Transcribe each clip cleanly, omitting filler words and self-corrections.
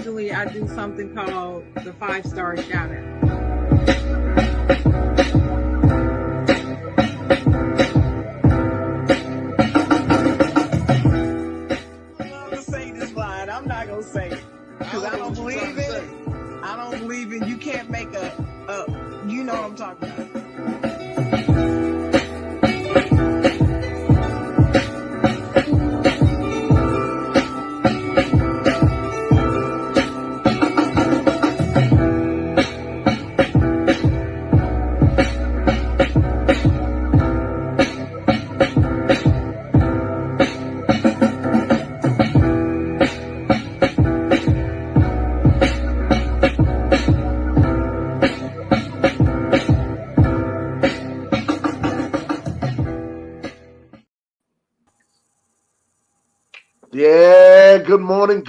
occasionally I do something called the 5-star shout out. I'm not gonna say it because I don't believe in it. I don't believe in you can't make a you know what I'm talking about. Yeah, good morning.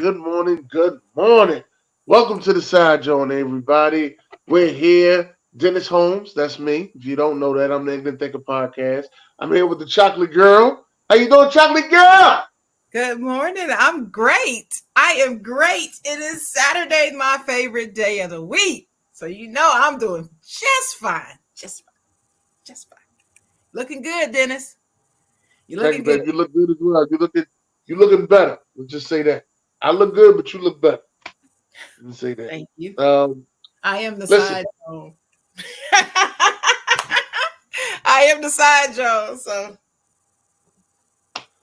Welcome to the side, Jawn, everybody. We're here. Dennis Holmes, that's me. If you don't know that, I'm the England Thinker Podcast. I'm here with the Chocolate Girl. How you doing, Chocolate Girl? Good morning. I'm great. I am great. It is Saturday, my favorite day of the week. So you know I'm doing just fine. Just fine. Looking good, Dennis. You looking good. You look good as well. You looking better. Let's just say that. I look good, but you look better. Let's say that. Thank you. I am the side Joan. I am the side Joan. So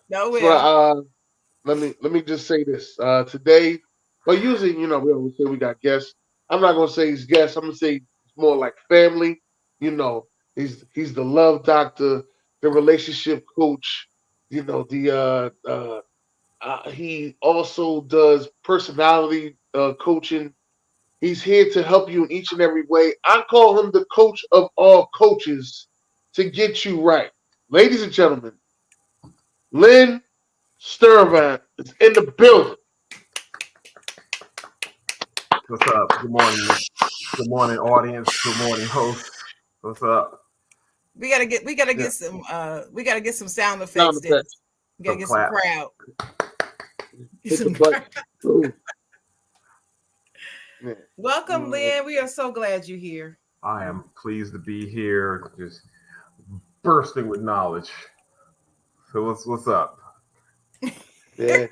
no way. Let me just say this. Today, well, usually, we always say we got guests. I'm not gonna say he's guests. I'm gonna say it's more like family. He's the love doctor, the relationship coach. He also does personality coaching. He's here to help you in each and every way. I call him the coach of all coaches to get you right. Ladies and gentlemen, Lynn Sturvant is in the building. What's up? Good morning. Good morning, audience. Good morning, host. What's up? We gotta get some sound effects. We gotta get some crowd. Welcome, Lynn. We are so glad you're here. I am pleased to be here, just bursting with knowledge. So what's up? Yeah.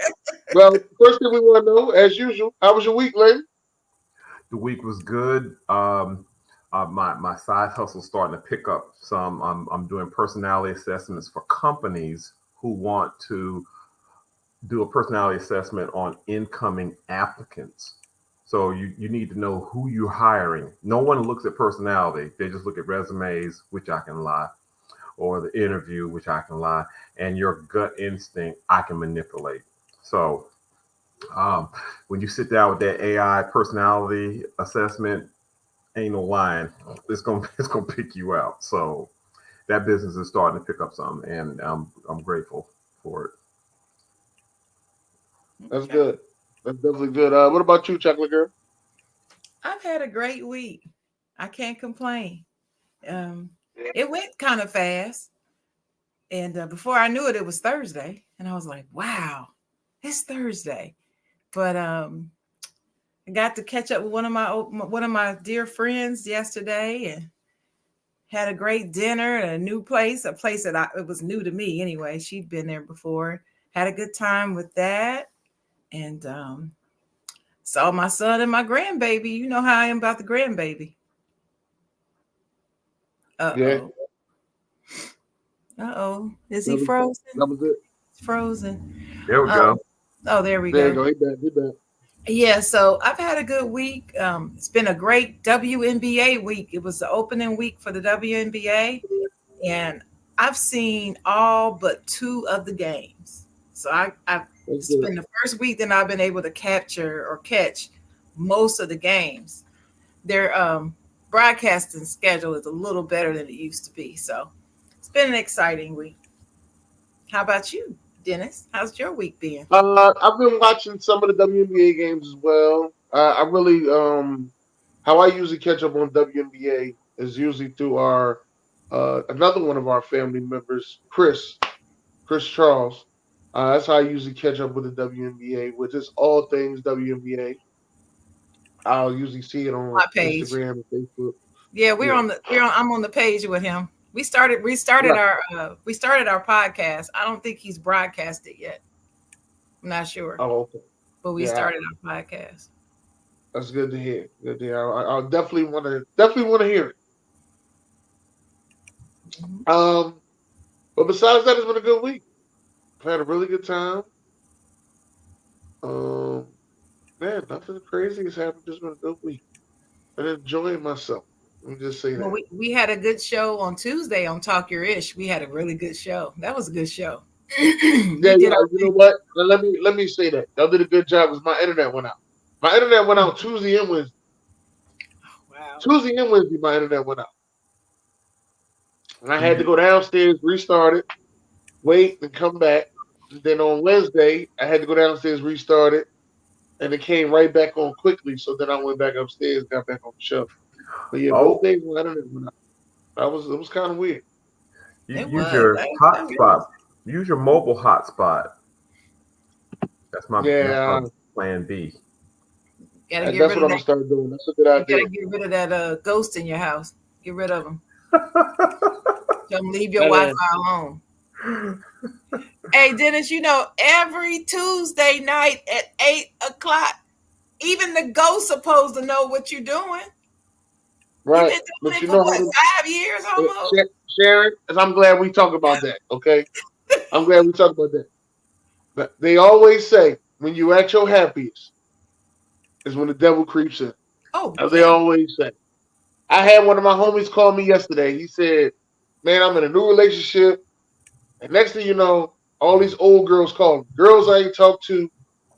Well, first thing we want to know, as usual, how was your week, Lynn? The week was good. My side hustle starting to pick up some. I'm doing personality assessments for companies who want to do a personality assessment on incoming applicants. So you need to know who you're hiring. No one looks at personality. They just look at resumes, which I can lie, or the interview, which I can lie, and your gut instinct, I can manipulate. So when you sit down with that AI personality assessment, ain't no lying. It's gonna pick you out. So that business is starting to pick up some, and I'm grateful for it. That's good. That's definitely good. What about you, Chocolate Girl? I've had a great week. I can't complain. It went kind of fast. And before I knew it, it was Thursday. And I was like, wow, it's Thursday. But I got to catch up with one of my dear friends yesterday and had a great dinner at a new place, a place that it was new to me anyway. She'd been there before. Had a good time with that. And saw my son and my grandbaby. You know how I am about the grandbaby. Yeah. Is he frozen? That was it. It's frozen. There we go. Oh, there we go. There you go. He back. Yeah, so I've had a good week. It's been a great WNBA week. It was the opening week for the WNBA, and I've seen all but 2 of the games. So it's been the first week that I've been able to capture or catch most of the games. Their broadcasting schedule is a little better than it used to be. So it's been an exciting week. How about you, Dennis? How's your week been? I've been watching some of the WNBA games as well. I really, how I usually catch up on WNBA is usually through our another one of our family members, Chris Charles. That's how I usually catch up with the WNBA, which is all things WNBA. I'll usually see it My on page. Instagram and Facebook. Yeah, Yeah. I'm on the page with him. Right. We started our podcast. I don't think he's broadcasted yet. I'm not sure, Oh, okay. but we Yeah, started our podcast. that's good to hear. Good to hear. I'll definitely want to hear it. Mhm. Um, but besides that, it's been a good week. I've had a really good time. Um, man, nothing crazy has happened. Just been a good week. Been enjoying myself. Let me just say Well, that. we had a good show on Tuesday on Talk Your Ish. We had a really good show. That was a good show. We Yeah, did our you know thing. what? Now, let me say that. Y'all did a good job because my internet went out. My internet went out Tuesday and Wednesday. Wow. Tuesday and Wednesday, my internet went out, and I had to You, go downstairs, restart it, wait, and come back. And then on Wednesday, I had to go downstairs, restart it, and it came right back on quickly. So then I went back upstairs, got back on the show. But yeah, both oh, days my internet went out. It was kind of weird. you It use was. your That really hotspot. Use your mobile hotspot. That's my Yeah, was. plan B. Gotta get that's rid what of I'm gonna that. start doing. That's a good You gotta idea. get rid of that ghost in your house. Get rid of them. Tell them leave your That Wi-Fi ass. alone. Hey, Dennis, every Tuesday night at 8 o'clock, even the ghost supposed to know what you're doing. You've Right, been doing but it you for know how what, to, 5 years almost? Sharon. As I'm glad we talk about that. Okay, I'm glad we talk about that. But they always say when you at your happiest is when the devil creeps in. Oh As they yeah, always say. I had one of my homies call me yesterday. He said, "Man, I'm in a new relationship, and next thing you know, all these old girls call me. Girls I ain't talked to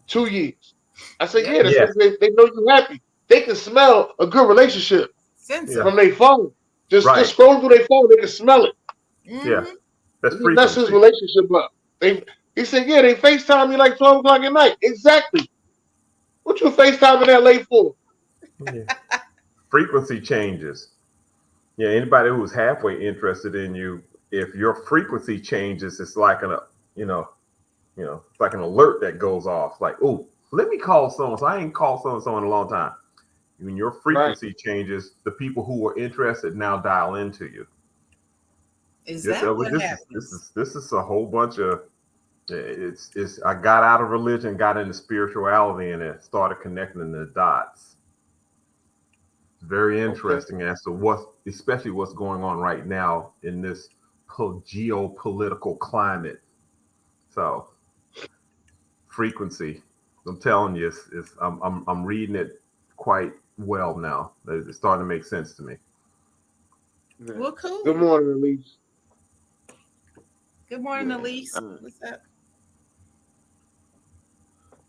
2 years." I said, yep. "Yeah, that's Yeah, because they know you happy. They can smell a good relationship yeah, Sensor. from their phone. Just right. scroll through their phone, they can smell it. Yeah, Mm-hmm. that's Let me mess his frequency. relationship up." He said, "Yeah, they FaceTime me like 12 o'clock at night." Exactly. What you FaceTiming that late for? Yeah. Frequency changes. Yeah, anybody who's halfway interested in you, if your frequency changes, it's like you know, it's like an alert that goes off. Like, oh, let me call someone. So I ain't called so and so in a long time. When your Right. frequency changes, the people who are interested now dial into you. Is This, that uh, what this is this happens? is this is a whole bunch of. It's. I got out of religion, got into spirituality, and it started connecting the dots. Very Okay. interesting as to especially what's going on right now in this geopolitical climate. So frequency, I'm telling you, I'm reading it quite well now. It's starting to make sense to me. Yeah. Well, Good cool. morning, Elise. Good morning, Yeah. Elise. What's up?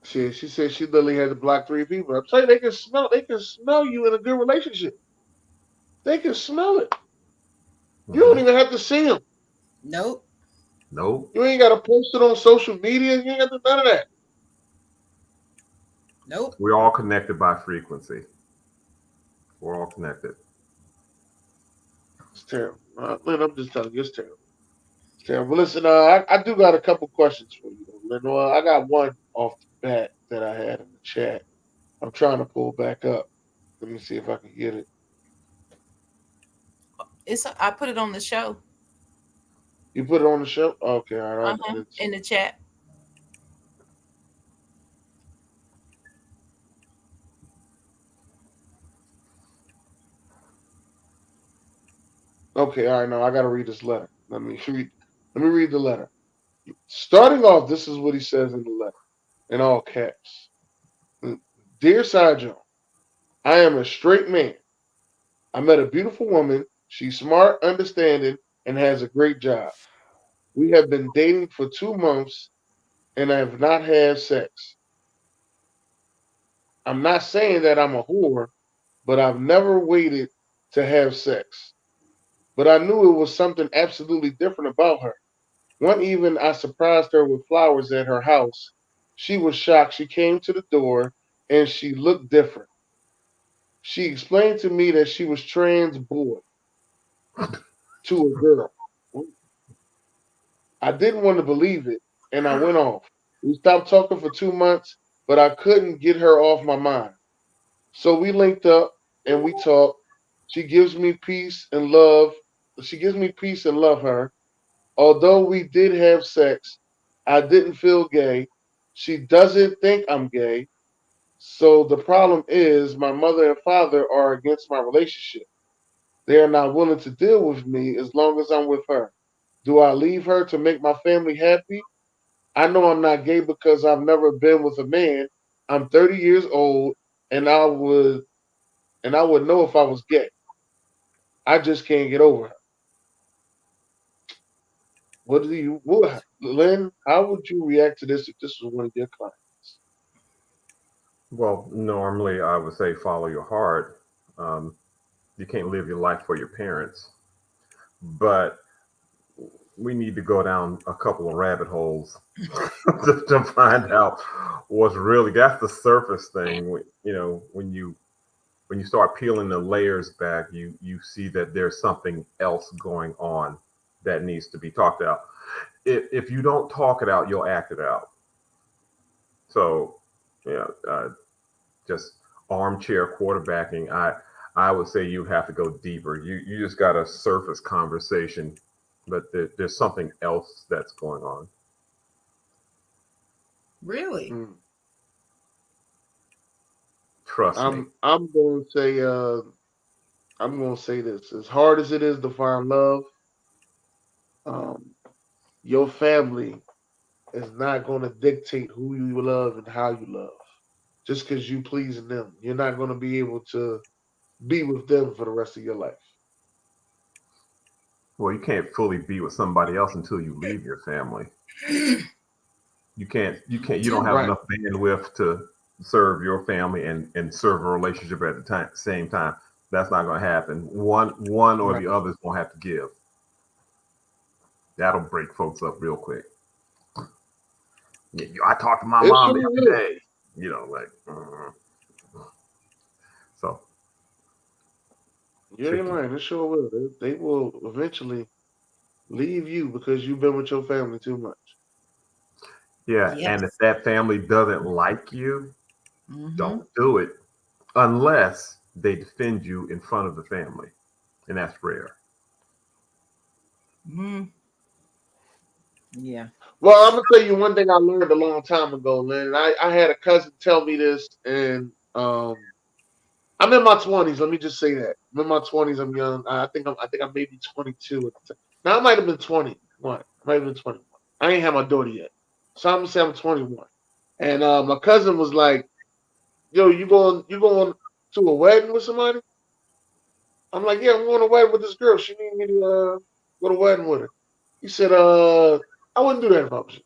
She said she literally had to block 3 people. I'm saying they can smell you in a good relationship. They can smell it. You don't Hmm. even have to see them. Nope. Nope. You ain't got to post it on social media. You ain't got to do none of that. Nope. We're all connected by frequency. We're all connected. It's terrible. Man, I'm just telling you, it's terrible. It's terrible. Listen, I do got a couple questions for you, though, Lynn. Well, I got one off the bat that I had in the chat. I'm trying to pull back up. Let me see if I can get it. I put it on the show. You put it on the show? Okay, all right. I Uh-huh. didn't see In it. the chat. Okay, all right. No, I got to read this letter. Let me read the letter. Starting off, this is what he says in the letter, in all caps. Dear Sajon, I am a straight man. I met a beautiful woman. She's smart, understanding, and has a great job. We have been dating for 2 months and I have not had sex. I'm not saying that I'm a whore, but I've never waited to have sex. But I knew it was something absolutely different about her. One evening, I surprised her with flowers at her house. She was shocked. She came to the door and she looked different. She explained to me that she was trans boy to a girl. I didn't want to believe it and I went off. We stopped talking for 2 months, but I couldn't get her off my mind. So we linked up and we talked. She gives me peace and love. She gives me peace and love her. Although we did have sex, I didn't feel gay. She doesn't think I'm gay. So the problem is my mother and father are against my relationship. They are not willing to deal with me as long as I'm with her. Do I leave her to make my family happy? I know I'm not gay because I've never been with a man. I'm 30 years old and I would know if I was gay. I just can't get over her. Lynn, how would you react to this if this was one of your clients? Well, normally I would say follow your heart. Um, you can't live your life for your parents, but we need to go down a couple of rabbit holes to find out what's really, that's the surface thing. When you start peeling the layers back, you see that there's something else going on that needs to be talked out. If you don't talk it out, you'll act it out. So, yeah, just armchair quarterbacking. I would say you have to go deeper. You just got a surface conversation, but there's something else that's going on. Really? Mm. Trust me. I'm going to say this. As hard as it is to find love, um, your family is not going to dictate who you love and how you love. Just because you pleasing them, you're not going to be able to be with them for the rest of your life. Well, you can't fully be with somebody else until you leave your family. You don't have Right, enough bandwidth to serve your family and serve a relationship at the same time. That's not going to happen. One or right. the other is going to have to give. That'll break folks up real quick. I talk to my It mom sure every will. day. Like so You ain't tricky. lying. It sure will. They will eventually leave you because you've been with your family too much. Yeah, and if Yes. that family doesn't like you, Mm-hmm. don't do it unless they defend you in front of the family, and that's rare. Mm-hmm. Yeah. Well, I'm gonna tell you one thing I learned a long time ago, Lynn. I had a cousin tell me this, and I'm in my 20s. Let me just say that I'm in my 20s. I'm young. I think I'm maybe 22 at the time. Now I might have been 21. I might have been 21. I ain't had my daughter yet, so I'm gonna say I'm 21. And my cousin was like, "Yo, you going to a wedding with somebody?" I'm like, "Yeah, I'm going to a wedding with this girl. She need me to go to a wedding with her." He said, "I wouldn't do that if I was you."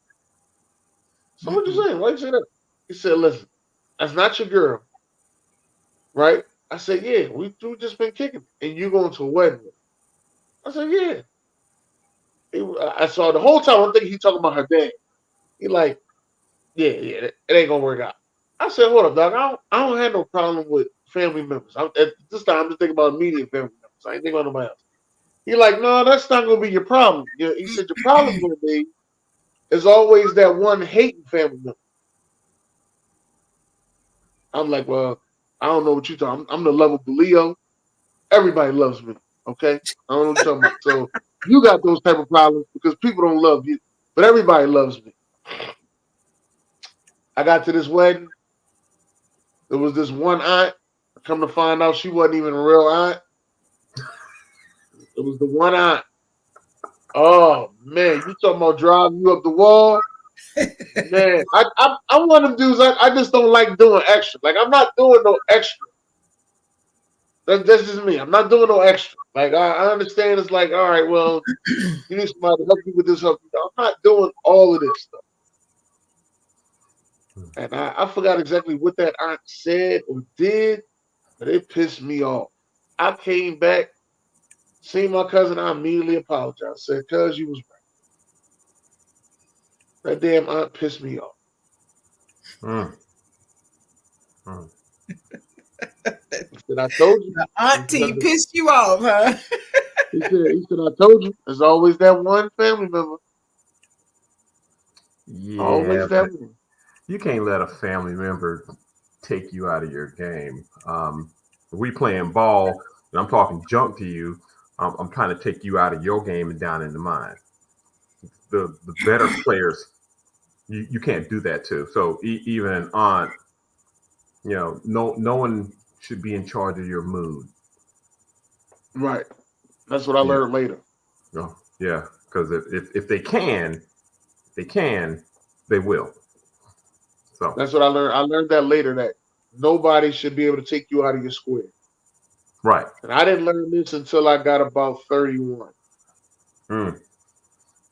So what you Mm-mm. saying? Why you say that? He said, "Listen, that's not your girl, right?" I said, "Yeah, we just been kicking, and you going to a wedding with her." I said, "Yeah." I saw the whole time. I'm thinking he talking about her dad. He like, "Yeah, yeah, it ain't gonna work out." I said, "Hold up, dog. I don't have no problem with family members. At this time, I'm just thinking about immediate family members. I ain't thinking about nobody else." He like, "No, that's not gonna be your problem." He said, "Your problem gonna be is always that one hating family member." I'm like, "Well, I don't know what you talking. I'm the lovable Leo. Everybody loves me. Okay, I don't know what you're talking about. So you got those type of problems because people don't love you, but everybody loves me." I got to this wedding. There was this one aunt. Come to find out, she wasn't even a real aunt. It was the one aunt. Oh man, you talking about driving you up the wall? Man, I'm one of them dudes. I just don't like doing extra. Like I'm not doing no extra. That's just me. I'm not doing no extra. Like I understand. It's like all right, well, you need somebody to help you with this. Help you. I'm not doing all of this stuff. And I forgot exactly what that aunt said or did, but it pissed me off. I came back, seen my cousin. I immediately apologized. Said, "Cuz you was right. That damn aunt pissed me off." Mm, mm. He said, "I told you." The He auntie said, pissed you off, huh? "I told you." There's always that one family member. Yeah, Always that but one. you can't let a family member take you out of your game. If we playing ball, and I'm talking junk to you, I'm trying to take you out of your game and down into mine. The better players, you can't do that to. So even an aunt, no one should be in charge of your mood. Right. That's what I Yeah, learned later. no, yeah, because if they can, they will. So That's what I learned. I learned that later that nobody should be able to take you out of your square. right. And I didn't learn this until I got about 31. Mm,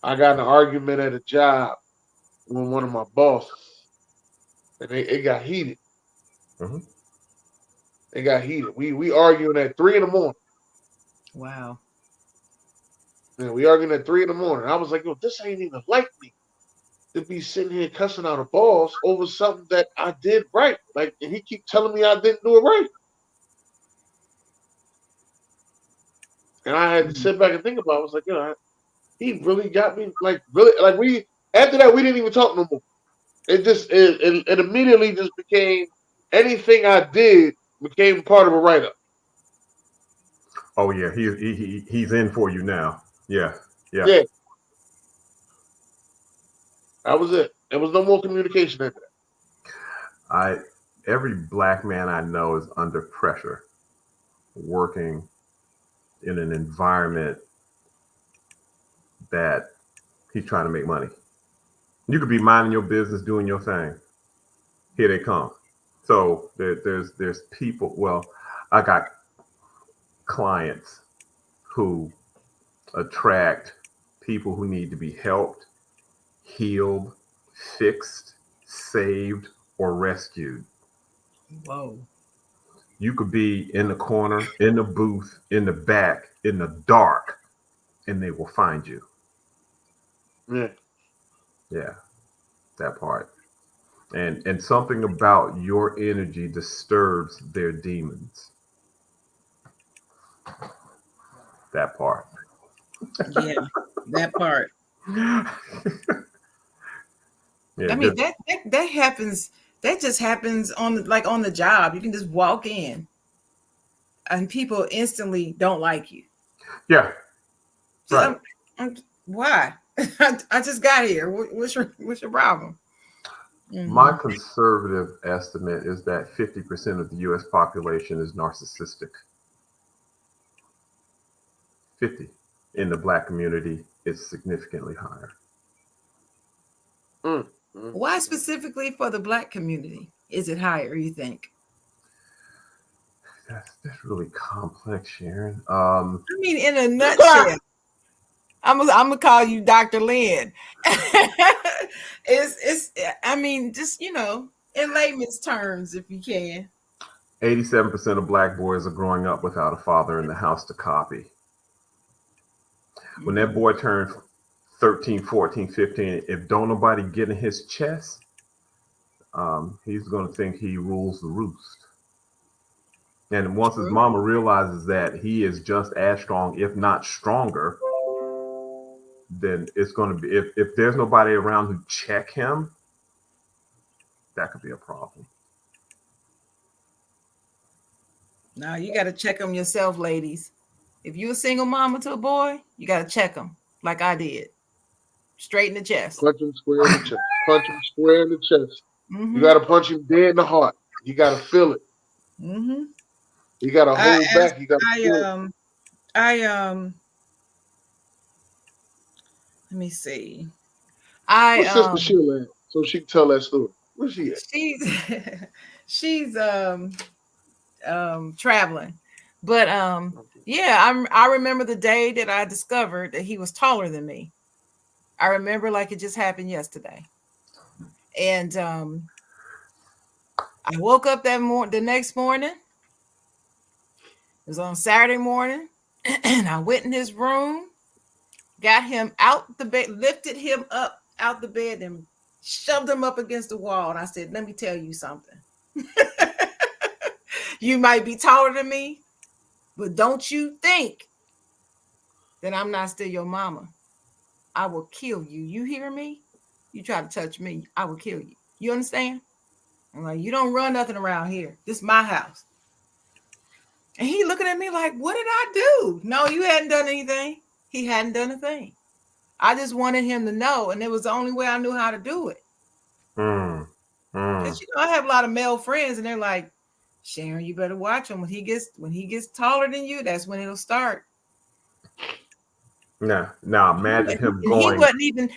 I got in an argument at a job with one of my bosses, and it got heated. hmm It got heated. We arguing at 3 in the morning. Wow. Yeah, we arguing at 3 in the morning. I was like, yo, this ain't even like me to be sitting here cussing out a boss over something that I did right. Like, and he keep telling me I didn't do it right. And I had to Mm. sit back and think about it. I was like, he really got me. Like, really, like we after that we didn't even talk no more. It immediately just became anything I did became part of a write up. oh yeah, he's in for you now. Yeah, yeah. Yeah, that was it. There was no more communication after that. I Every black man I know is under pressure, working in an environment that he's trying to make money. You could be minding your business, doing your thing. Here they come. So there's people. Well, I got clients who attract people who need to be helped, healed, fixed, saved, or rescued. Whoa. You could be in the corner, in the booth, in the back, in the dark, and they will find you. Yeah, Yeah, that part. And something about your energy disturbs their demons. That part. Yeah, that part. Yeah, I mean, just that happens. That just happens on the job. You can just walk in and people instantly don't like you. yeah, Just, right. why? I just got here. What's your problem? My Hmm. conservative estimate is that 50% of the US population is narcissistic. 50. In the black community, it's significantly higher. mm, mm, Why mm. specifically for the black community is it higher? You think? That's really complex, Sharon. I mean, in a nutshell, I'm gonna call you Dr. Lynn. it's I mean, just in layman's terms, if you can. 87% of black boys are growing up without a father in the house to copy. When that Mhm. boy turns 13, 14, 15, if don't nobody get in his chest, he's going to think he rules the roost. And once his True. mama realizes that he is just as strong, if not stronger, then it's going to be, if there's nobody around who check him, that could be a problem. Now you got to check them yourself, ladies. If you a single mama to a boy, you got to check them like I did, straight in the chest. Punch him square in the chest. Punch him square in the chest. You Mm-hmm. got to punch him dead in the heart. You got to feel it. Mm-hmm. You got to I hold asked. back. You got to I feel it. I Let me see. I What's Sister Sheila at? So she can tell that story. Where's she at? She's she's traveling, but yeah, I remember the day that I discovered that he was taller than me. I remember like it just happened yesterday, and I woke up the next morning. It was on Saturday morning, and I went in his room, got him out the bed, lifted him up out the bed, and shoved him up against the wall. And I said, "Let me tell you something. You might be taller than me, but don't you think that I'm not still your mama. I will kill you. You hear me? You try to touch me, I will kill you. You understand?" I'm like, you don't run nothing around here. This is my house. And he looking at me like, what did I do? No, you hadn't done anything. He hadn't done a thing. I just wanted him to know, and it was the only way I knew how to do it. Mm. Because I have a lot of male friends, and they're like, Sharon, you better watch him. When he gets taller than you, that's when it'll start. Now imagine him And going.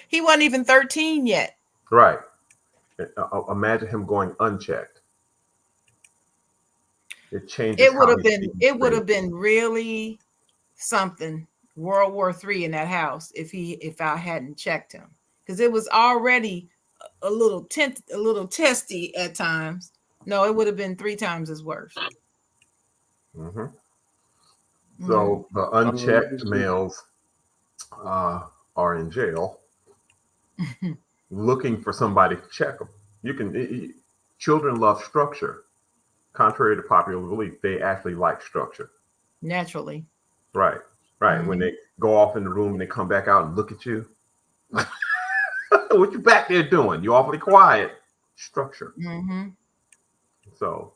He wasn't even 13 yet. Right. Imagine him going unchecked. It changes. It would have been really something. World War III in that house if I hadn't checked him, because it was already a little testy at times. No, it would have been 3 times as worse. Mm-hmm. So the unchecked males are in jail, looking for somebody to check them. Children love structure. Contrary to popular belief, they actually like structure. Naturally. Right. When they go off in the room and they come back out and look at you, what you back there doing? You awfully quiet. Structure. So,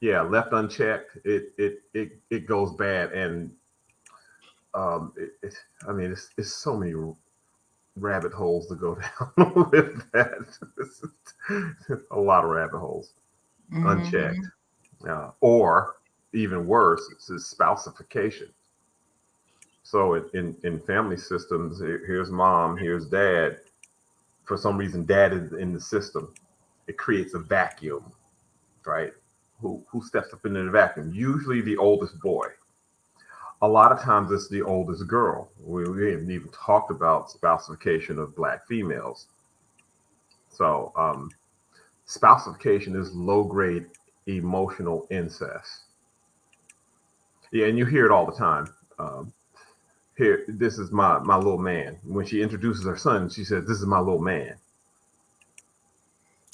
left unchecked, it goes bad, and it's so many rabbit holes to go down with that. A lot of rabbit holes. Unchecked, or even worse, it's spousification. So in family systems, here's mom, here's dad. For some reason, dad is in the system. It creates a vacuum, right? Who steps up into the vacuum? Usually the oldest boy. A lot of times it's the oldest girl. We haven't even talked about spousification of Black females. So spousification is low-grade emotional incest. Yeah, and you hear it all the time. Here, this is my little man. When she introduces her son, she says, "This is my little man."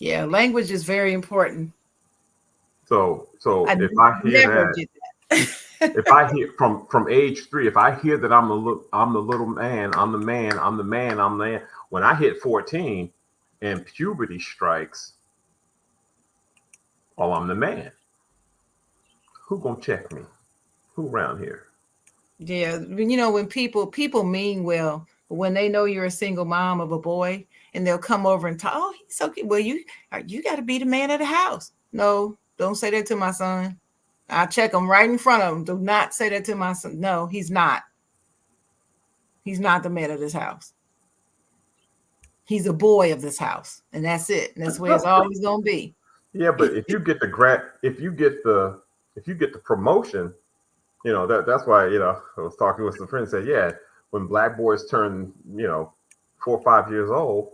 Yeah, language is very important. So if I hear that, if I hear from age 3, if I hear that I'm the little man, I'm the man. When I hit 14 and puberty strikes, oh, I'm the man. Who gonna check me? Who around here? Yeah, when people mean well, but when they know you're a single mom of a boy, and they'll come over and talk, oh, he's so cute. Well, you got to be the man of the house. No, don't say that to my son. I'll check him right in front of him. Do not say that to my son. No, he's not. He's not the man of this house. He's a boy of this house, and that's it. And that's where it's always gonna be. Yeah, but if you get the promotion, that's why, I was talking with some friends, said, yeah, when Black boys turn, 4 or 5 years old,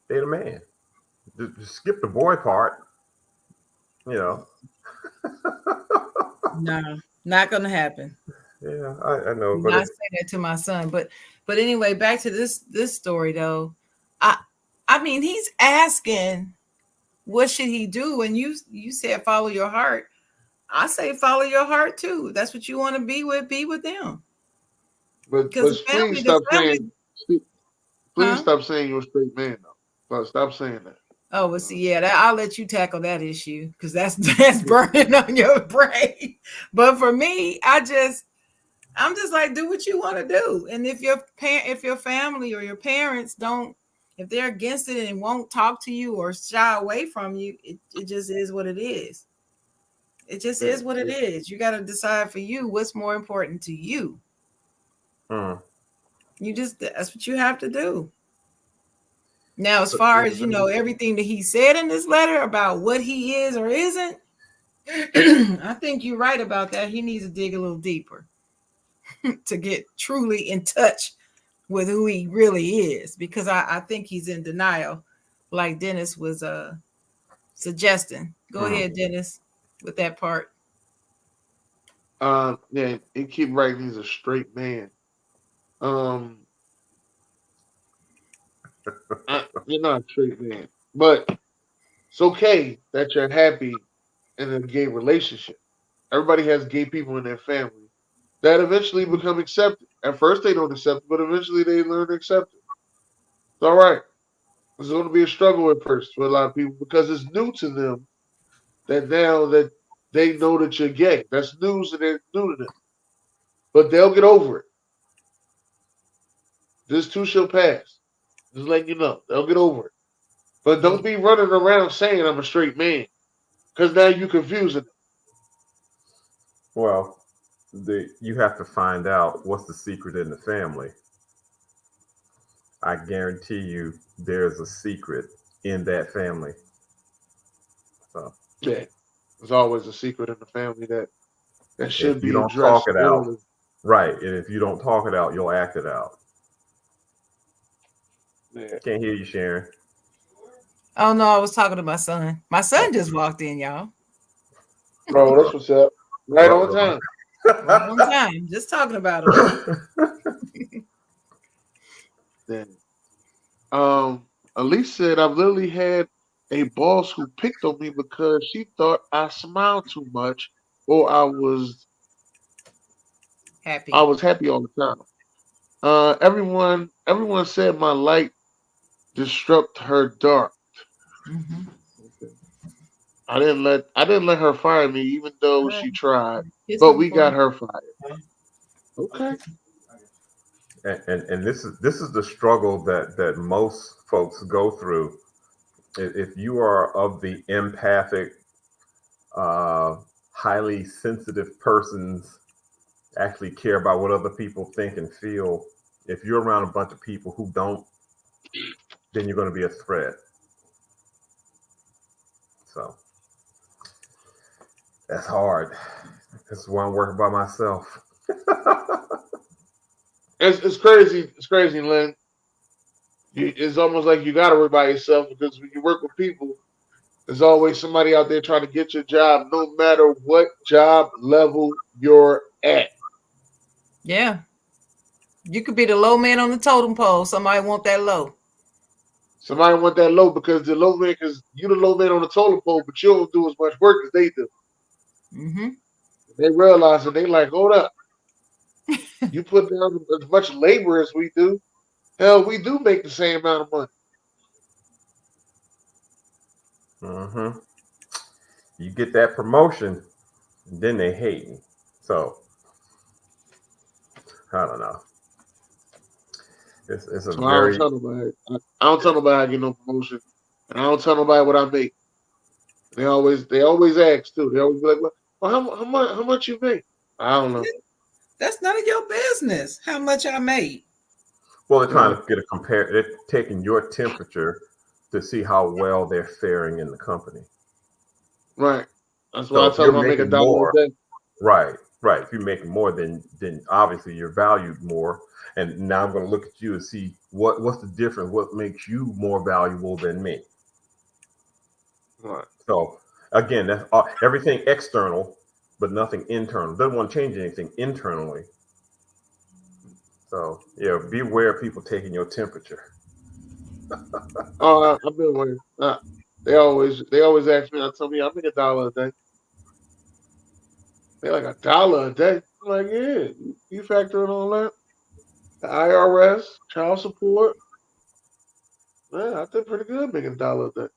they're the man. Just skip the boy part, No, not gonna happen. Yeah, I know. But not say that to my son. But anyway, back to this story though. I mean, he's asking, what should he do? And you said follow your heart. I say follow your heart too. That's what you want to be with them. But please stop saying you're a straight man though. Stop saying that. Oh, well, see, yeah, I'll let you tackle that issue because that's burning on your brain. But for me, I'm just like, do what you want to do. And if your family or your parents if they're against it and won't talk to you or shy away from you, it just is what it is. It just is what it is. You got to decide for you what's more important to you. That's what you have to do. Now, as far as, everything that he said in this letter about what he is or isn't, I think you're right about that. He needs to dig a little deeper to get truly in touch with who he really is, because I think he's in denial, like Dennis was suggesting. Go ahead, Dennis, with that part. Yeah, he keep writing he's a straight man. You're not a straight man, but it's okay that you're happy in a gay relationship. Everybody has gay people in their family that eventually become accepted. At first, they don't accept it, but eventually they learn to accept it. It's all right. It's going to be a struggle at first for a lot of people because it's new to them that now that they know that you're gay. That's news and it's new to them. But they'll get over it. This too shall pass. Just letting you know. They'll get over it. But Yeah. don't be running around saying I'm a straight man. Because now you're confusing them. Well, you have to find out what's the secret in the family. I guarantee you there's a secret in that family. So Yeah. There's always a secret in the family that if should you be don't talk addressed it out, early. right, and if you don't talk it out, you'll act it out. Yeah. Can't hear you, Sharon. Oh no, I was talking to my son. My Oh, son just walked in, y'all. Bro, that's what's up. Right on uh-oh. time. Right on time. Just talking about him. Yeah. Elise said I've literally had a boss who picked on me because she thought I smiled too much or I Happy. was happy all the time. Everyone said my light disrupt her dark. Mm-hmm. Okay. I didn't let her fire me even though she tried, Kiss but him we for got me. her fired. Okay. And this is the struggle that most folks go through. If you are of the empathic, uh, highly sensitive persons, actually care about what other people think and feel. If you're around a bunch of people who don't, then you're going to be a threat. So that's hard. This is why I'm working by myself. It's crazy. It's crazy, Lynn. It's almost like you gotta work by yourself because when you work with people, there's always somebody out there trying to get your job, no matter what job level you're at. Yeah. You could be the low man on the totem pole. Somebody want that low. Somebody want that low because the low man, because you the low man on the totem pole, but you don't do as much work as they do. Mm-hmm. They realize and they like, hold up, you put down as much labor as we do. Hell, we do make the same amount of money. Hmm. You get that promotion, then they hate me. So I don't know. It's a So I don't very tell nobody. I don't tell nobody I get no promotion, and I don't tell nobody what I make. They always ask too. They always be like, well how much you make? I don't know. That's none of your business. How much I made. well. They're trying Uh, to get a compare. They're taking your temperature to see how well they're faring in the company. right. That's why So I if tell you're them I make a making dollar a more, day. right, right. If you're making more, then obviously you're valued more. And now I'm going to look at you and see what's the difference. What makes you more valuable than me? Right. So again, that's everything external, but nothing internal. Doesn't want to change anything internally. So yeah, be aware of people taking your temperature. Oh, I've been working. They always ask me. I tell me I make a dollar a day. They like a dollar a day. I'm like, yeah, you factor in all that. The IRS, child support. Man, I did pretty good making a dollar a day.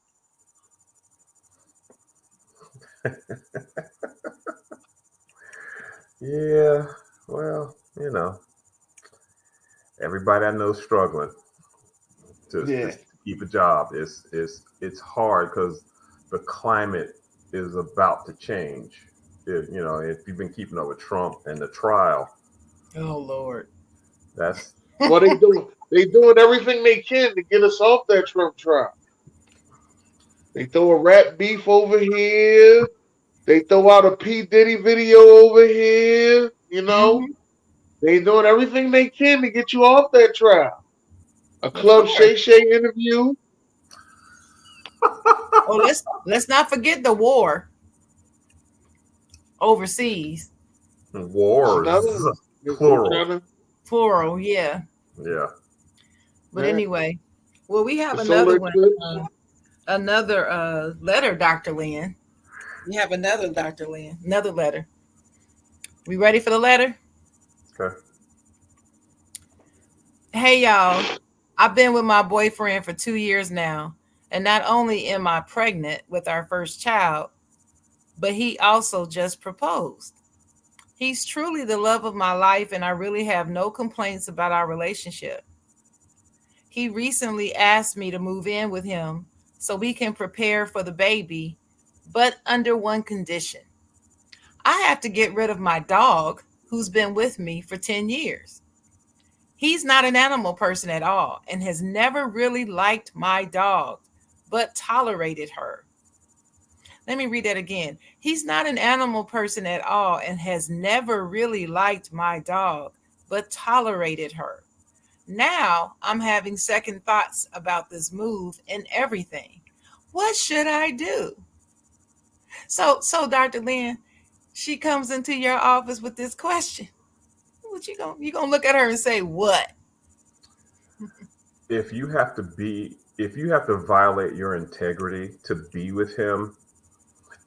Yeah, well, everybody I know struggling to Yeah. keep a job. It's hard because the climate is about to change. If you've been keeping up with Trump and the trial, Oh Lord. that's Well, they doing everything they can to get us off that Trump trial. They throw a rap beef over here. They throw out a P Diddy video over here. Mm-hmm. They doing everything they can to get you off that trial. A Of Club course. Shay Shay interview. Oh, let's not forget the war overseas. That's wars, another one. They plural. trying to Plural, yeah. Yeah. But man, anyway, well, we the have solar another one. eclipse. Another letter, Dr. Lynn. We have another Dr. Lynn. Another letter. We ready for the letter? Okay. Hey y'all. I've been with my boyfriend for 2 years now, and not only am I pregnant with our first child, but he also just proposed. He's truly the love of my life, and I really have no complaints about our relationship. He recently asked me to move in with him so we can prepare for the baby, but under one condition. I have to get rid of my dog who's been with me for 10 years. He's not an animal person at all and has never really liked my dog, but tolerated her. Let me read that again. He's not an animal person at all and has never really liked my dog, but tolerated her. Now I'm having second thoughts about this move and everything. What should I do? So Dr. Lynn, she comes into your office with this question. What you gonna look at her and say what? If you have to violate your integrity to be with him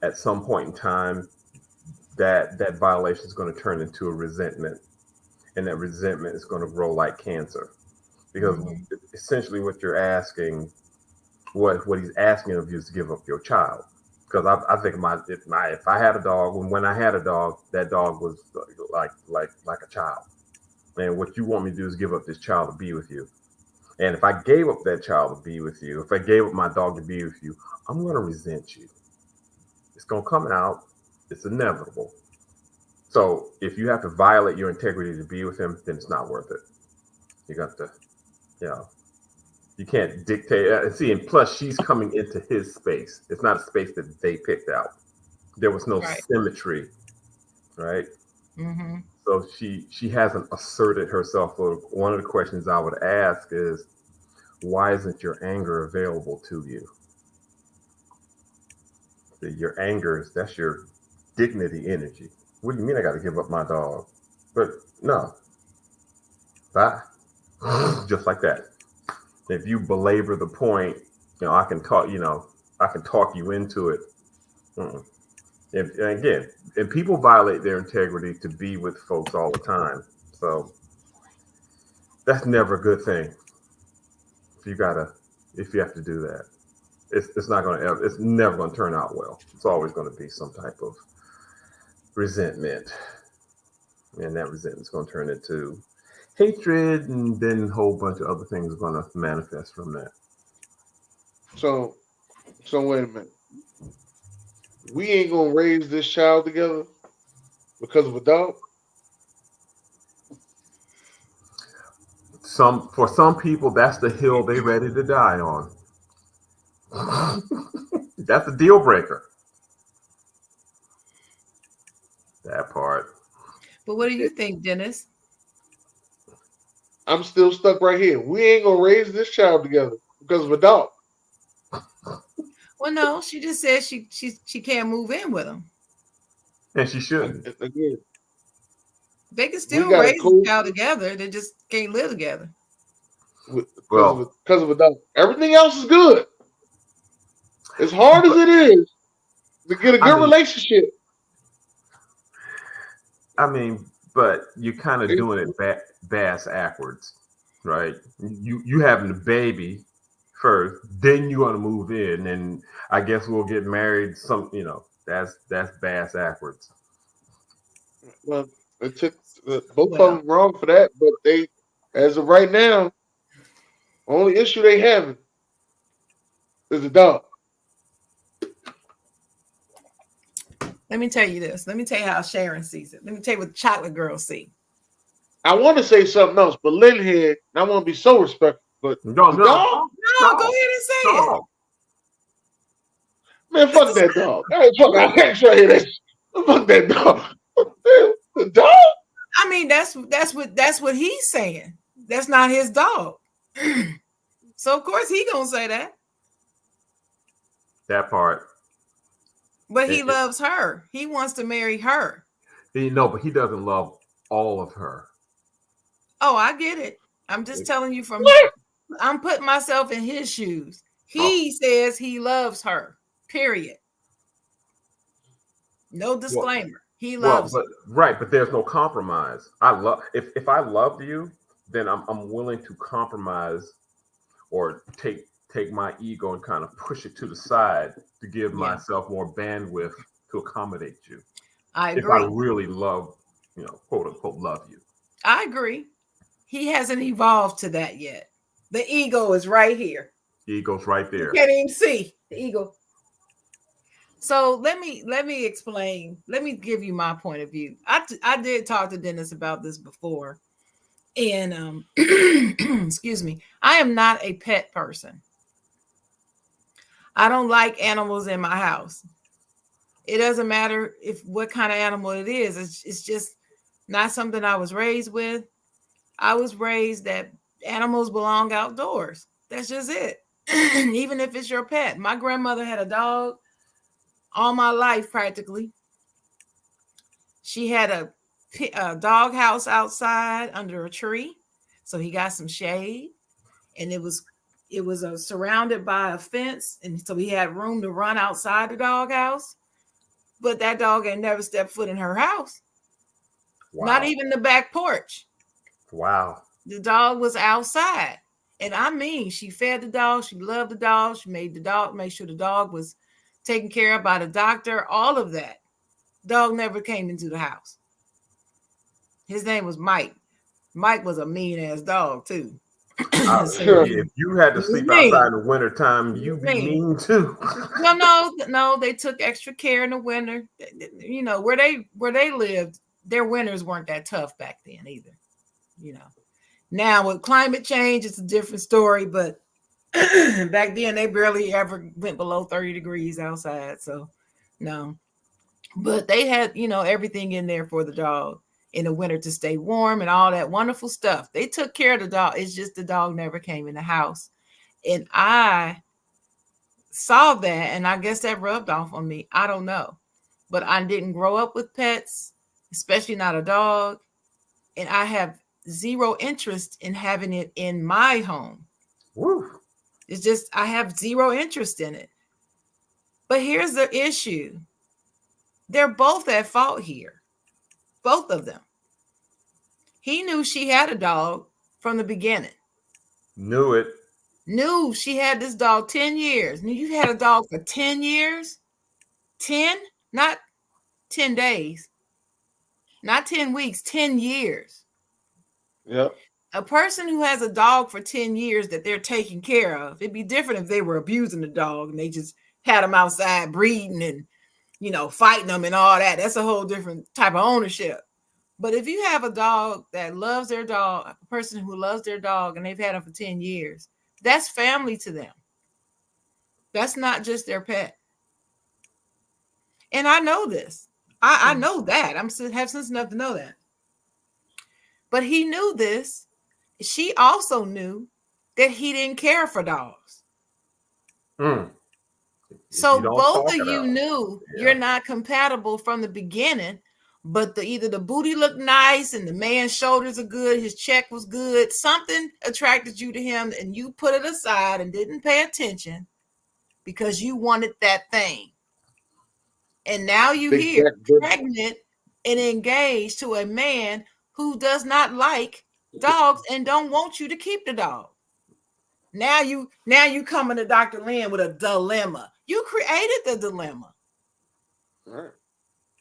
at some point in time, that violation is going to turn into a resentment, and that resentment is going to grow like cancer. Because essentially what you're asking, what he's asking of you is to give up your child. Because I think if I had a dog, when I had a dog, that dog was like a child. And what you want me to do is give up this child to be with you. And if I gave up that child to be with you, if I gave up my dog to be with you, I'm going to resent you. It's going to come out. It's inevitable. So if you have to violate your integrity to be with him, then it's not worth it. You got to, you know, you can't dictate. See, and plus she's coming into his space. It's not a space that they picked out. There was no symmetry, right? Mm-hmm. So she hasn't asserted herself. One of the questions I would ask is, why isn't your anger available to you? Your anger that's your dignity energy. What do you mean I got to give up my dog? But no, bye. Just like that. If you belabor the point, I can talk you into it. And again, and people violate their integrity to be with folks all the time. So that's never a good thing. If you have to do that, it's never going to turn out well. It's always going to be some type of resentment. And that resentment is going to turn into hatred, and then a whole bunch of other things are going to manifest from that. So wait a minute. We ain't gonna raise this child together because of a dog. For some people, that's the hill they ready to die on. That's a deal breaker. That part. But what do you think, Dennis? I'm still stuck right here. We ain't gonna raise this child together because of a dog. Well, no, she just said she can't move in with him. And she shouldn't. Again, they can still raise a child together. They just can't live together. Because of a dog. Everything else is good. As hard as it is to get a good relationship. But you're kind of doing it bass backwards, right? You having a baby first, then you want to move in, and I guess we'll get married. That's bass backwards. Well, it took both of them wrong for that, but they, as of right now, only issue they have is a dog. Let me tell you this. Let me tell you how Sharon sees it. Let me tell you what Chocolate Girl see. I want to say something else, but Lynn here, and I want to be so respectful, but dog? No, go ahead and say it. Man, fuck that dog. I can't show you that. Fuck that dog. The dog? I mean, that's what he's saying. That's not his dog. So of course he gonna say that. That part. But he loves her. He wants to marry her. But he doesn't love all of her. Oh, I get it. I'm just telling you I'm putting myself in his shoes. He says he loves her. Period. No disclaimer. He loves her. Right, but there's no compromise. If I loved you, then I'm willing to compromise or take my ego and kind of push it to the side to give Yeah, myself more bandwidth to accommodate you. I If I agree. really love, quote unquote, love you. I agree. He hasn't evolved to that yet. The ego is right here. The ego's right You there. can't even see the ego. So let me explain. Let me give you my point of view. I did talk to Dennis about this before, and excuse me. I am not a pet person. I don't like animals in my house. It doesn't matter if what kind of animal it is. It's just not something I was raised with. I was raised that animals belong outdoors. That's just it. Even if it's your pet. My grandmother had a dog all my life practically. She had a dog house outside under a tree, so he got some shade, and it was surrounded by a fence, and so he had room to run outside the dog house. But that dog ain't never stepped foot in her house, not Wow. even the back porch. Wow. The dog was outside. And I mean, she fed the dog, she loved the dog, she made sure the dog was taken care of by the doctor, all of that. Dog never came into the house. His name was Mike. Mike was a mean ass dog too. So If you had to he was sleep outside mean. in the wintertime, He was you'd be mean. mean too. No, they took extra care in the winter. Where they lived, their winters weren't that tough back then either. You know. Now with climate change, it's a different story, but back then they barely ever went below 30 degrees outside. So no. But they had, everything in there for the dog in the winter to stay warm and all that wonderful stuff. They took care of the dog. It's just the dog never came in the house. And I saw that, and I guess that rubbed off on me. I don't know. But I didn't grow up with pets, especially not a dog. And I have zero interest in having it in my home. Woo. It's just, I have zero interest in it. But here's the issue. They're both at fault here. Both of them. He knew she had a dog from the beginning. Knew it. Knew she had this dog 10 years. Knew you had a dog for 10 years? 10? Not 10 days. Not 10 weeks, 10 years. Yep. A person who has a dog for 10 years that they're taking care of, it'd be different if they were abusing the dog and they just had him outside breeding and, fighting them and all that. That's a whole different type of ownership. But if you have a dog that loves their dog, a person who loves their dog and they've had him for 10 years, that's family to them. That's not just their pet. And I know this. I know that. Have sense enough to know that. But he knew this. She also knew that he didn't care for dogs. So both of you knew you're not compatible from the beginning, but either the booty looked nice and the man's shoulders are good, his check was good, something attracted you to him and you put it aside and didn't pay attention because you wanted that thing. And now you here pregnant and engaged to a man who does not like dogs and don't want you to keep the dog. Now you coming to Dr. Lynn with a dilemma. You created the dilemma.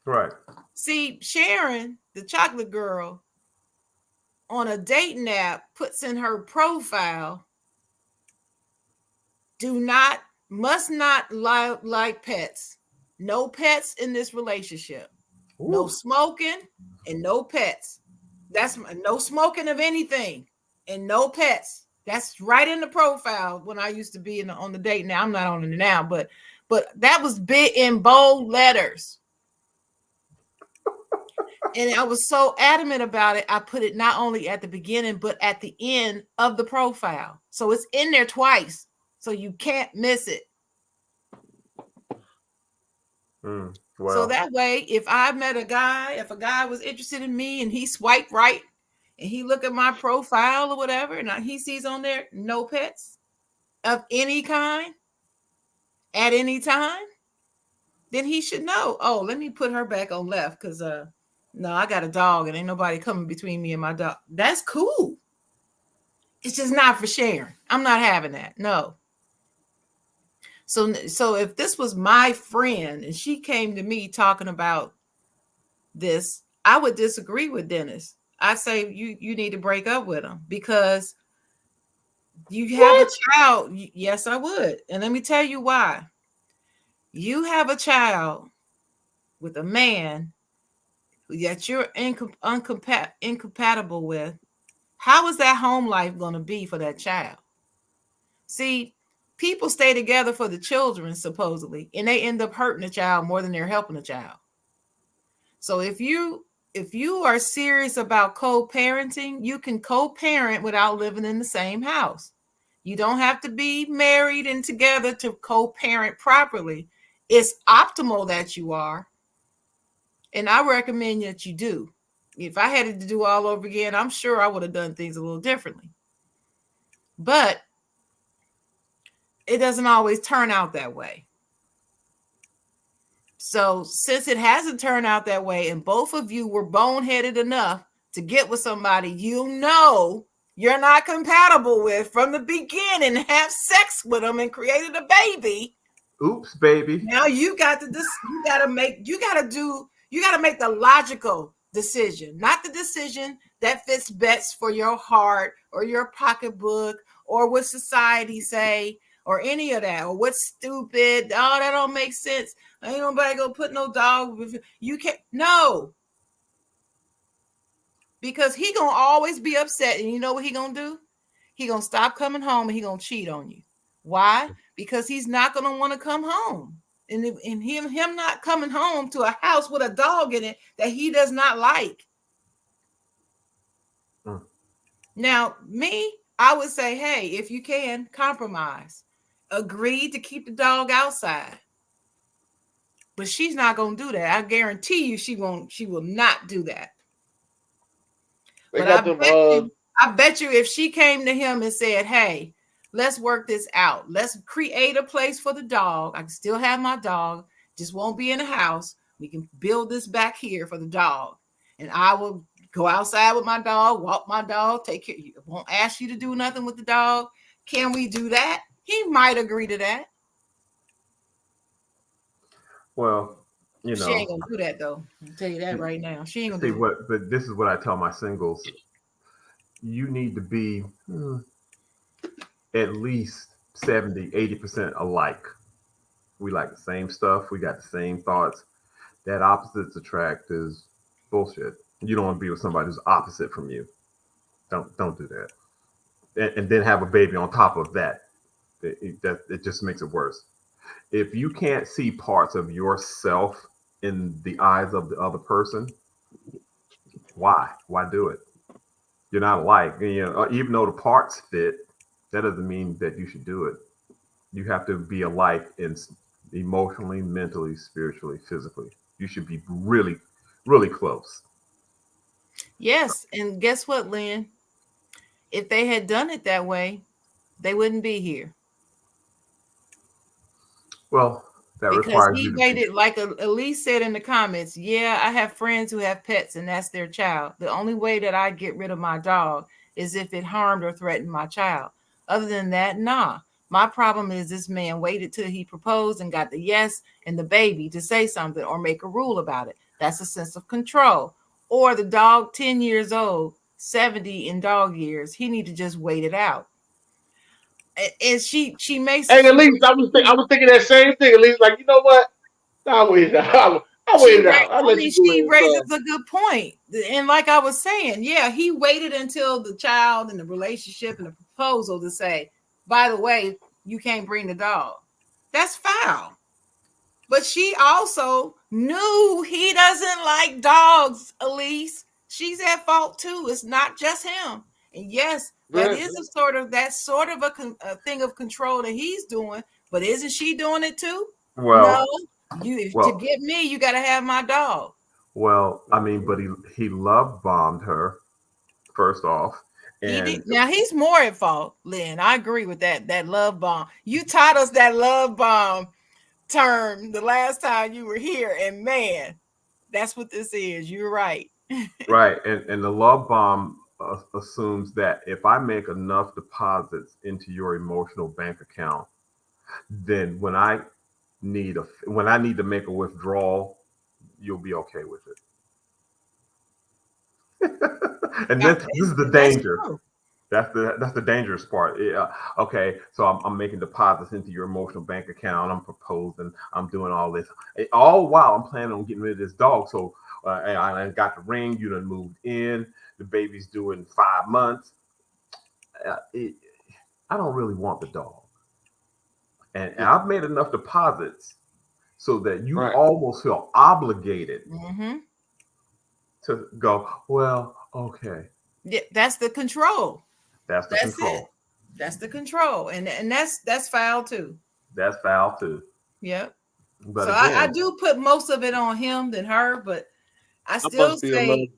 Right. See, Sharon, the chocolate girl, on a dating app puts in her profile, must not like pets. No pets in this relationship. Ooh. No smoking and no pets. That's no smoking of anything and no pets. That's right in the profile when I used to be on the date. Now I'm not on it now, but that was big in bold letters. And I was so adamant about it. I put it not only at the beginning, but at the end of the profile. So it's in there twice. So you can't miss it. Well. So that way, if a guy was interested in me and he swiped right and he looked at my profile or whatever, and he sees on there no pets of any kind at any time, then he should know, oh, let me put her back on left because no, I got a dog and ain't nobody coming between me and my dog. That's cool. It's just not for sharing. I'm not having that. No. So if this was my friend and she came to me talking about this, I would disagree with Dennis. I say you need to break up with him because you have a What? child. Yes, I would. And let me tell you why. You have a child with a man that you're incompatible with. How is that home life going to be for that child? See, people stay together for the children, supposedly, and they end up hurting the child more than they're helping the child. So if you are serious about co-parenting, you can co-parent without living in the same house. You don't have to be married and together to co-parent properly. It's optimal that you are, and I recommend that you do. If I had it to do all over again, I'm sure I would have done things a little differently. But it doesn't always turn out that way. So since it hasn't turned out that way, and both of you were boneheaded enough to get with somebody you know you're not compatible with from the beginning, have sex with them and created a baby. Oops, baby. Now you got to make the logical decision, not the decision that fits best for your heart or your pocketbook or what society say or any of that, or what's stupid. Oh, that don't make sense. Ain't nobody gonna put no dog with you. Can't. No, because he gonna always be upset, and you know what he gonna do? He gonna stop coming home and he gonna cheat on you. Why? Because he's not gonna want to come home, and him not coming home to a house with a dog in it that he does not like. Now, me, I would say, hey, if you can compromise, agree to keep the dog outside. But she's not gonna do that. I guarantee you, she won't. She will not do that. They But got them. I bet you, if she came to him and said, "Hey, let's work this out. Let's create a place for the dog. I can still have my dog, just won't be in the house. We can build this back here for the dog, and I will go outside with my dog, walk my dog, take care. Won't ask you to do nothing with the dog. Can we do that?" He might agree to that. Well, She ain't gonna do that though. I'll tell you that right now. She ain't gonna see do it. but this is what I tell my singles. You need to be at least 70-80% alike. We like the same stuff. We got the same thoughts. That opposites attract is bullshit. You don't want to be with somebody who's opposite from you. Don't do that. And then have a baby on top of that. It just makes it worse. If you can't see parts of yourself in the eyes of the other person, why do it? You're not alike. Even though the parts fit, that doesn't mean that you should do it. You have to be alike in emotionally, mentally, spiritually, physically. You should be really, really close. Yes, and guess what, Lynn? If they had done it that way, they wouldn't be here. Well, that Because requires he you to be. waited, like Elise said in the comments. Yeah, I have friends who have pets, and that's their child. The only way that I get rid of my dog is if it harmed or threatened my child. Other than that, nah. My problem is this man waited till he proposed and got the yes and the baby to say something or make a rule about it. That's a sense of control. Or the dog, 10 years old, 70 in dog years, he need to just wait it out. And she makes And at least I was thinking that same thing. At least, like, you know what? I waited out. I waited out. I let you go she in. raises a good point. And like I was saying, yeah, he waited until the child and the relationship and the proposal to say, by the way, you can't bring the dog. That's foul. But she also knew he doesn't like dogs, Elise. She's at fault too. It's not just him. And yes, that is a sort of a thing of control that he's doing. But isn't she doing it too? Well, no, to get me, you got to have my dog. Well, I mean, but he love bombed her first off. And Now he's more at fault, Lynn. I agree with that. That love bomb. You taught us that love bomb term the last time you were here, and man, that's what this is. You're right. Right, and the love bomb assumes that if I make enough deposits into your emotional bank account, then when I need to make a withdrawal, you'll be okay with it. And I- then this is the that's danger. true. That's the dangerous part. Yeah. Okay, so I'm making deposits into your emotional bank account. I'm proposing. I'm doing all this. All while I'm planning on getting rid of this dog. So I got the ring. You done moved in. The baby's due in 5 months. Uh, it, I don't really want the dog, and I've made enough deposits so that you Right. almost feel obligated Mm-hmm. to go. Well, okay, Yeah, that's the control. that's the That's it. control. That's the control, and that's foul too. That's foul too. Yep. But So I again, do put most of it on him than her, but I I still must be a love. say,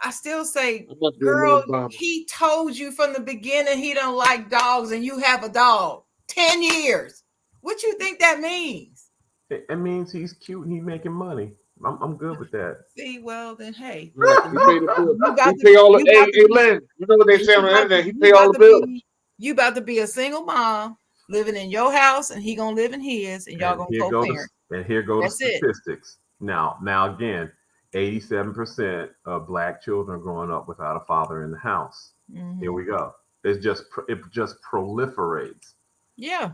I still say, I must be a girl, love bomber. he told you from the beginning he don't like dogs, and you have a dog. 10 years. What you think that means? it means he's cute and he's making money. I'm good with that. See, well then, hey, Right. He pay the bill. you He about to, pay all the. you Hey, about to hey, be, Len. You know what they say you on the about internet? to, He you pay all about the to bills. be, you about to be a single mom living in your house, and he gonna live in his, and y'all And gonna here go the co-parent. and here go the That's it. statistics. Now again, 87% of black children are growing up without a father in the house. Mhm. Here we go. It just proliferates. Yeah.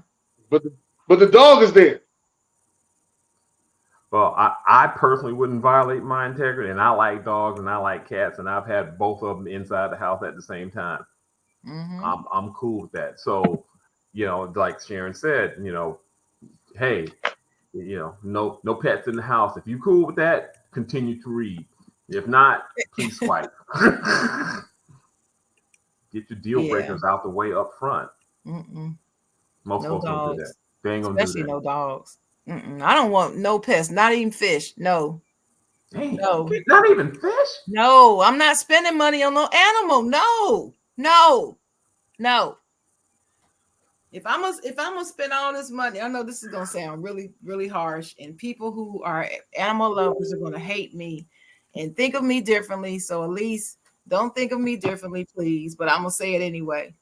But the dog is there. Well, I personally wouldn't violate my integrity, and I like dogs and I like cats, and I've had both of them inside the house at the same time. Mm-hmm. I'm cool with that. So, like Sharon said, hey, no pets in the house. If you cool with that, continue to read. If not, please swipe. Get your deal Yeah. breakers out the way up front. Mm-mm. Most No folks don't do that. dogs. They ain't gonna do Especially that. no dogs. Mm-mm. I don't want no pests, not even fish. No. Dang, No. not even fish. No, I'm not spending money on no animal. No. No. No. If I'm gonna spend all this money, I know this is gonna sound really, really harsh, and people who are animal lovers are gonna hate me and think of me differently. So at least don't think of me differently, please. But I'm gonna say it anyway.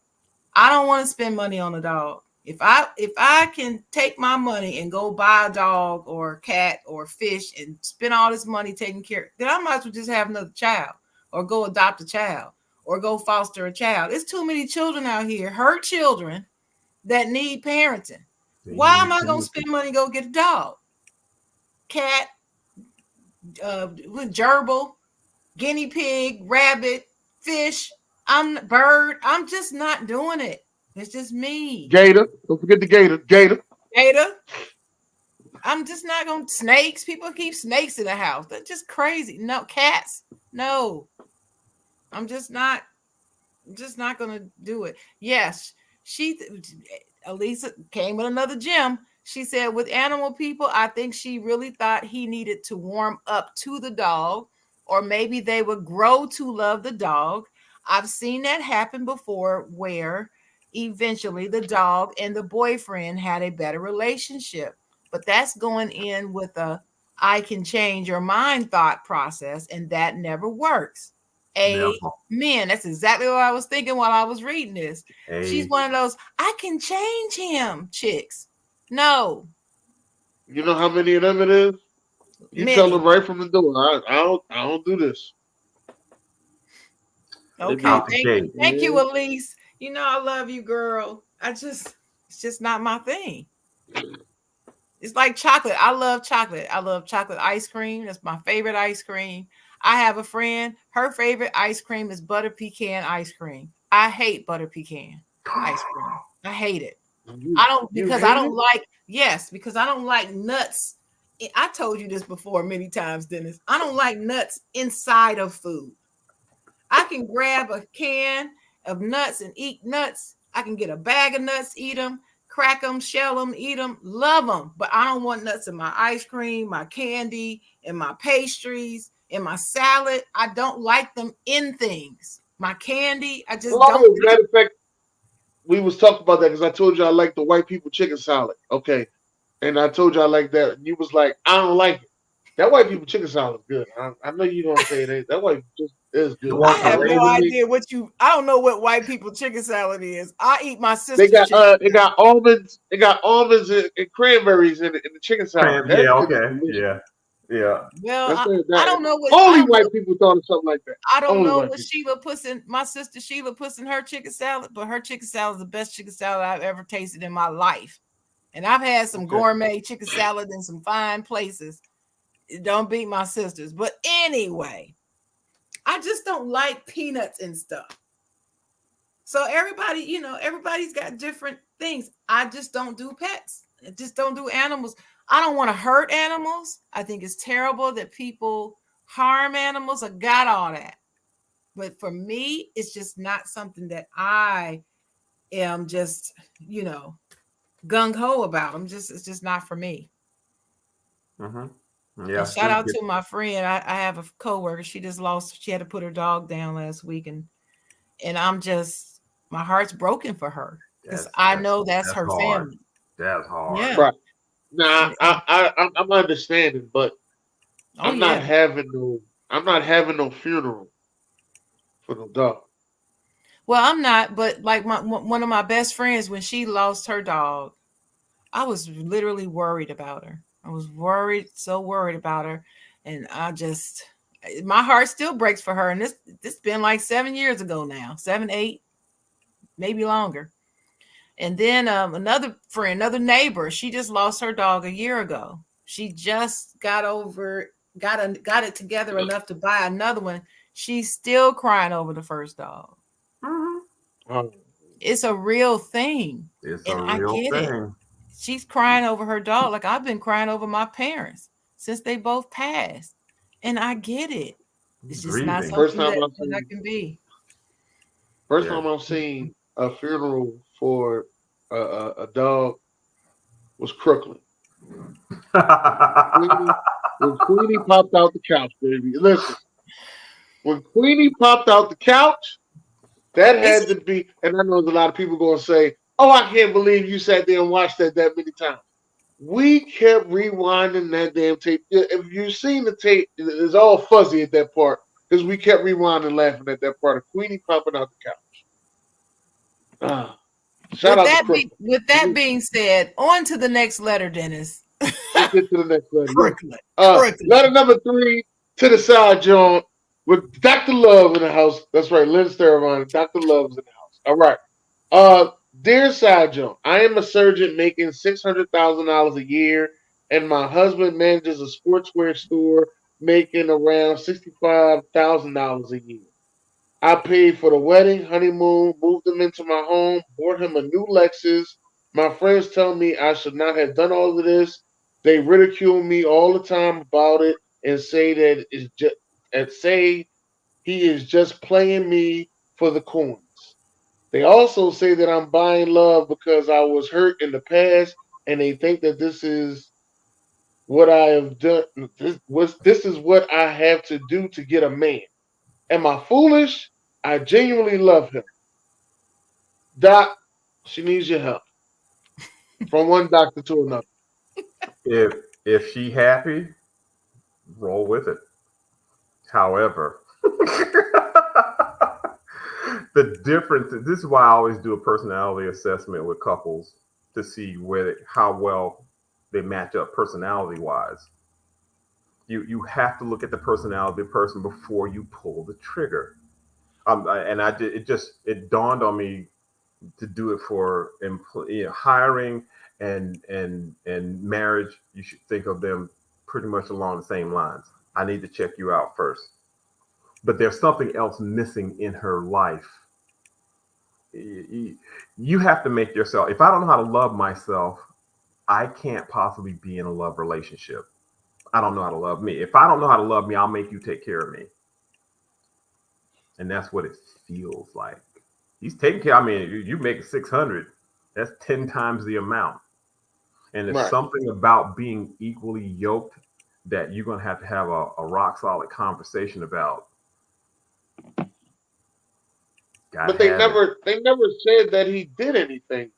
I don't want to spend money on a dog. If I can take my money and go buy a dog or a cat or fish and spend all this money taking care, then I might as well just have another child or go adopt a child or go foster a child. There's too many children out here, hurt children that need parenting. Why am I gonna spend money to go get a dog, cat, gerbil, guinea pig, rabbit, fish? Bird. I'm just not doing it. It's just me. Gator. Don't forget the gator. Gator. Gator. I'm just not gonna snakes. People keep snakes in the house. That's just crazy. No cats. No. I'm just not gonna do it. Yes, Elisa came with another gem. She said, with animal people, I think she really thought he needed to warm up to the dog, or maybe they would grow to love the dog. I've seen that happen before where eventually the dog and the boyfriend had a better relationship. But that's going in with a I can change your mind thought process, and that never works. Amen. That's exactly what I was thinking while I was reading this. She's one of those, I can change him chicks. No. You know how many of them it is? You tell them right from the door. I don't do this. Okay. Thank you, Elise. You know I love you, girl. It's just not my thing. It's like chocolate. I love chocolate. I love chocolate ice cream. That's my favorite ice cream. I have a friend, her favorite ice cream is butter pecan ice cream. I hate butter pecan ice cream. I hate it. Because I don't like nuts. I told you this before many times, Dennis. I don't like nuts inside of food. I can grab a can of nuts and eat nuts. I can get a bag of nuts, eat them, crack them, shell them, eat them, love them. But I don't want nuts in my ice cream, my candy, in my pastries, in my salad. I don't like them in things. My candy, I just don't. Matter of fact, we was talking about that because I told you I like the white people chicken salad. Okay. And I told you I like that. And you was like, I don't like it. That white people chicken salad is good. I know you don't say that. That white just is The good. one I with have the no raisin. idea what you. I don't know what white people chicken salad is. I eat my They sister's got chicken they salad. got almonds. They got almonds and cranberries in the chicken salad. Cram, That yeah, shit is okay, delicious. yeah, yeah. Well, That's it. I That don't know what I only don't know. white people thought of something like that. I don't Only know white what people. Sheila puts in. My sister Sheila puts in her chicken salad, but her chicken salad is the best chicken salad I've ever tasted in my life. And I've had some Okay. gourmet chicken salad in some fine places. It don't beat my sister's. But anyway, I just don't like peanuts and stuff. So everybody, everybody's got different things. I just don't do pets. I just don't do animals. I don't want to hurt animals. I think it's terrible that people harm animals. I got all that. But for me, it's just not something that I am just, gung ho about. It's just not for me. Mm-hmm. And Yeah, shout out to my friend. I have a coworker. She had to put her dog down last week, and my heart's broken for her because that's I that's know that's that's her hard. family. That's hard. Yeah. Right. Now And I'm understanding, but oh I'm not yeah. having no funeral for no dog. Well, I'm not, but like one of my best friends, when she lost her dog, I was literally worried about her. I was worried, so worried about her, and my heart still breaks for her. And this been like 7 years ago now, 7, 8, maybe longer. And then another friend, another neighbor, she just lost her dog a year ago. She just got it together enough to buy another one. She's still crying over the first dog. Mm-hmm. Um, It's a real thing, It's a and I real get it. thing. She's crying over her dog like I've been crying over my parents since they both passed, and I get it. It's just not Grieving. first something time that, I've that I seen can be. first Yeah. time I've seen a funeral for a dog was Crooklyn. Queenie, when Queenie popped out the couch, baby. Listen, when Queenie popped out the couch, that It's had to be. And I know there's a lot of people going to say, "Oh, I can't believe you sat there and watched that many times." We kept rewinding that damn tape. If you've seen the tape, it's all fuzzy at that part because we kept rewinding, laughing at that part of Queenie popping out the couch. Ah, shout out to Crooklyn. with that being said, on to the next letter, Dennis. Let's get to the next letter. Crooklyn, Letter number 3 to the side, Jawn, with Dr. Love in the house. That's right, Lynn Steravine. Dr. Love's in the house. All right. Dear Side Jawn, I am a surgeon making $600,000 a year, and my husband manages a sportswear store making around $65,000 a year. I paid for the wedding, honeymoon, moved him into my home, bought him a new Lexus. My friends tell me I should not have done all of this. They ridicule me all the time about it and say that it's just and say he is just playing me for the coins. They also say that I'm buying love because I was hurt in the past, and they think that this is what I have done. This is what I have to do to get a man. Am I foolish? I genuinely love him. Doc, she needs your help. From one doctor to another. If if she happy, roll with it. However, the difference. This is why I always do a personality assessment with couples to see how well they match up personality wise. You have to look at the personality of the person before you pull the trigger. And I did it dawned on me to do it for hiring and marriage. You should think of them pretty much along the same lines. I need to check you out first, but there's something else missing in her life. You have to make yourself. If I don't know how to love myself, I can't possibly be in a love relationship. I don't know how to love me. If I don't know how to love me, I'll make you take care of me, and that's what it feels like. He's taking care. I mean, you make 600. That's 10 times the amount. And it's Right. something about being equally yoked that you're going to have a rock solid conversation about. But Gotta they have it. never said that he did anything.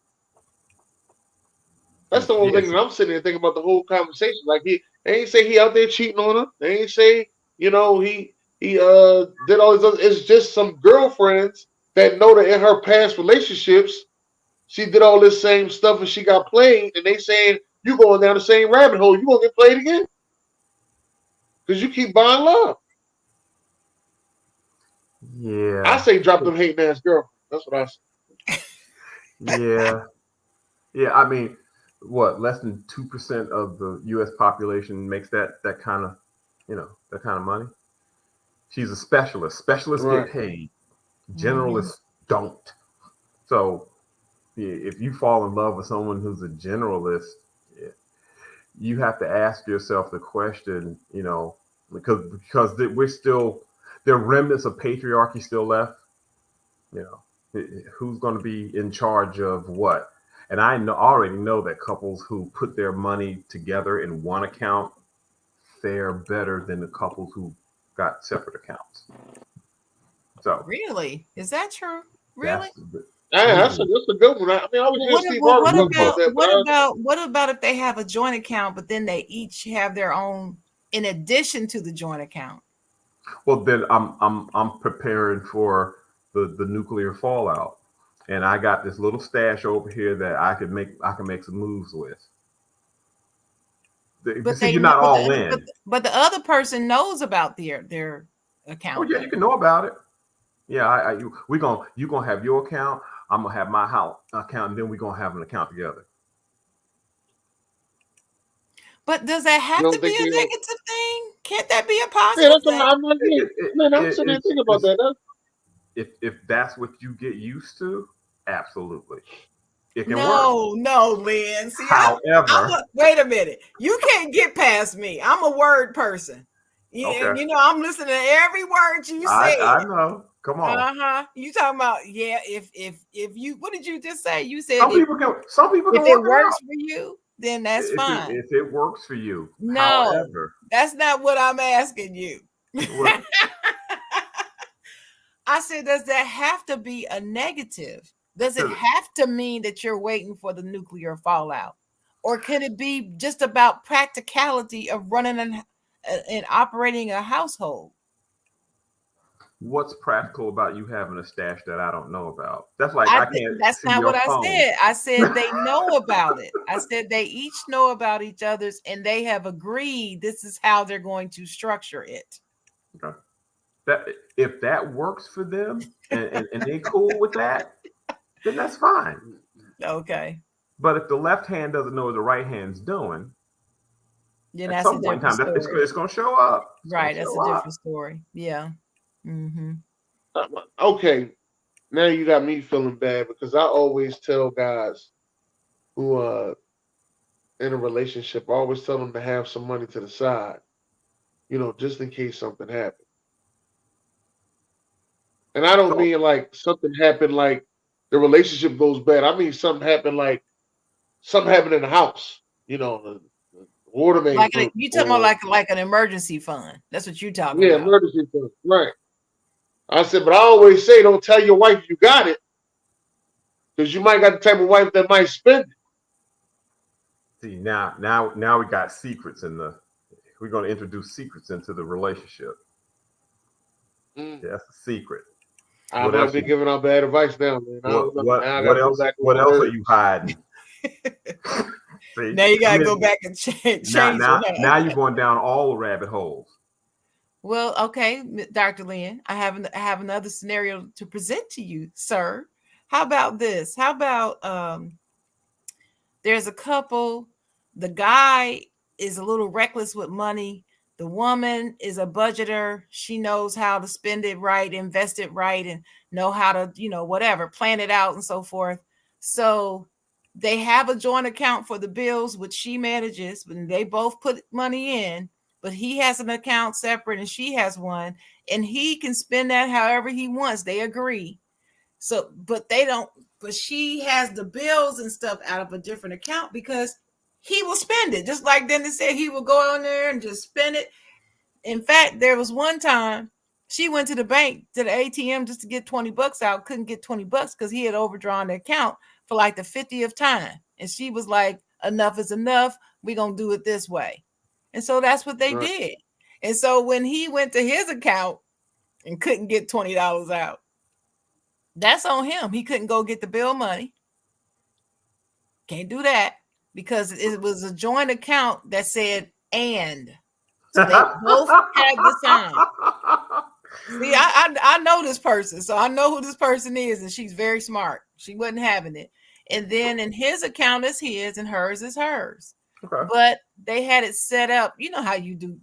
That's the whole thing Yes. that I'm sitting there thinking about the whole conversation. Like They ain't say he out there cheating on her. They ain't say, he did all this other. It's just some girlfriends that know that in her past relationships she did all this same stuff and she got played, and they saying you going down the same rabbit hole, you gonna get played again because you keep buying love. I Yeah, say drop them hating ass girl. That's what I say. yeah, yeah. I mean, what, less than 2% of the U.S. population makes that kind of, that kind of money. She's a specialist. Specialists Right. get paid. Mhm. Generalists don't. So if you fall in love with someone who's a generalist, yeah, you have to ask yourself the question, because we're still, there are remnants of patriarchy still left. You know, who's going to be in charge of what? And already know that couples who put their money together in one account fare better than the couples who got separate accounts. So Really? Is that true? Really? that's the Yeah, usually that's a good one. I mean, I was hearing Steve Harvey talk about usually. that, but what about if they have a joint account, but then they each have their own in addition to the joint account? Well, then I'm preparing for the nuclear fallout, and I got this little stash over here that I can make some moves with. But See, they you're know, not all in. but the other person knows about their Oh account yeah, though. you can know about it. Yeah, you gonna have your account. I'm gonna have my house account, and then we're gonna have an account together. But does that you have to don't be think a they don't? negative thing? Can't that be a Yeah, positive that's what thing? I'm like. It, Yeah, it, man, I'm it, sitting there thinking about it's that. if that's what you get used to, absolutely, it can work. No, no, Lynn. See, I'm However, wait a minute. You can't get past me. I'm a word person. okay, I'm listening to every word you I said. know. Come on. Uh-huh. You talking about, yeah, if you, what did you just say? You said Some people can if it work it works out for you, then that's if it fine. if it works for you. No, However, that's not what I'm asking you. what I said, does that have to be a negative? Does it to, have to mean that you're waiting for the nuclear fallout? Or could it be just about practicality of running and operating a household? what's practical about you having a stash that I don't know about? That's like I I did, can't that's see not what your I phone. said. I said they know about it. I said they each know about each other's and they have agreed this is how they're going to structure it. Okay. That if that works for them and they cool with that, then that's fine. Okay. But if the left hand doesn't know what the right hand's doing, Then at that's a some point in different time, story. it's going to show up. It's going Right. to That's show a up. different story. Yeah. Mm-hmm. Okay, now you got me feeling bad because I always tell guys who in a relationship, I always tell them to have some money to the side, just in case something happens. And I don't So mean like something happened like the relationship goes bad. I mean something happened in the house. The water main Like broke you talking about or like an emergency fund. That's what you talking yeah, about. emergency fund. Right. I said, but I always say don't tell your wife you got it because you might got the type of wife that might spend it. see now we got secrets in the. We're going to introduce secrets into the relationship. Mm. Yeah, that's a secret. I What might else? be giving out bad advice now, man. I don't What know. what Now I got what to go else? back What over else are words. you hiding? See, Now you I gotta go mean, back and now change it, now huh? now you're going down all the rabbit holes. Well, okay, Dr. Lynn, I have another scenario to present to you, sir. How about this? How about there's a couple, the guy is a little reckless with money. The woman is a budgeter. She knows how to spend it right, invest it right, and know how to, whatever, plan it out and so forth. So they have a joint account for the bills, which she manages, and they both put money in, but he has an account separate and she has one, and he can spend that however he wants. They agree. So, but they don't, but she has the bills and stuff out of a different account because he will spend it. Just like Dennis said, he will go on there and just spend it. In fact, there was one time she went to the bank, to the ATM just to get 20 bucks out, couldn't get 20 bucks because he had overdrawn the account for like the 50th time. And she was like, enough is enough. We're going to do it this way. And so that's what they Right. did. And so when he went to his account and couldn't get $20 out, that's on him. He couldn't go get the bill money. Can't do that because it was a joint account that said and. So they both had the sign. See, I know this person, so I know who this person is, and she's very smart. She wasn't having it. And then in his account is his, and hers is hers. Okay. But they had it set up. You know how you do.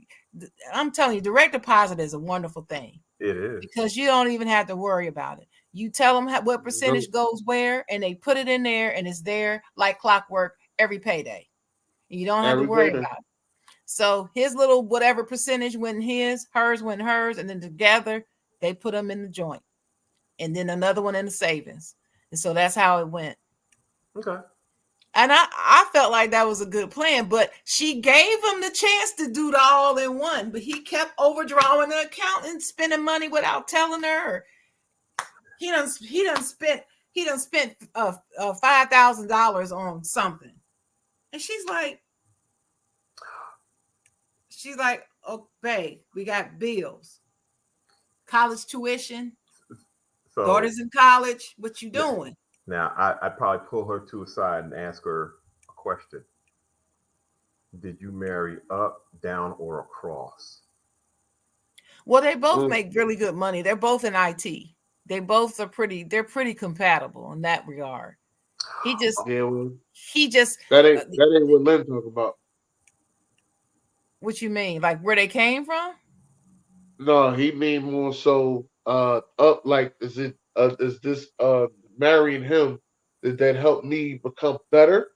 I'm telling you, direct deposit is a wonderful thing. It is. Because you don't even have to worry about it. You tell them what percentage goes where, and they put it in there, and it's there like clockwork every payday. And you don't have to worry about it. So his little whatever percentage went his, hers went hers, and then together they put them in the joint, and then another one in the savings. And so that's how it went. Okay. And I felt like that was a good plan, but she gave him the chance to do the all in one, but he kept overdrawing the account and spending money without telling her. He done spent $5,000 on something, and she's like, oh, babe, we got bills, college tuition, So, daughters in college. What you doing? Now, I'd probably pull her to a side and ask her a question. Did you marry up, down, or across? Well, they both make really good money. They're both in IT. They both are they're pretty compatible in that regard. He just that ain't what Lynn talk about. What you mean? Like where they came from? No, he mean more so up like is this marrying him, did that help me become better?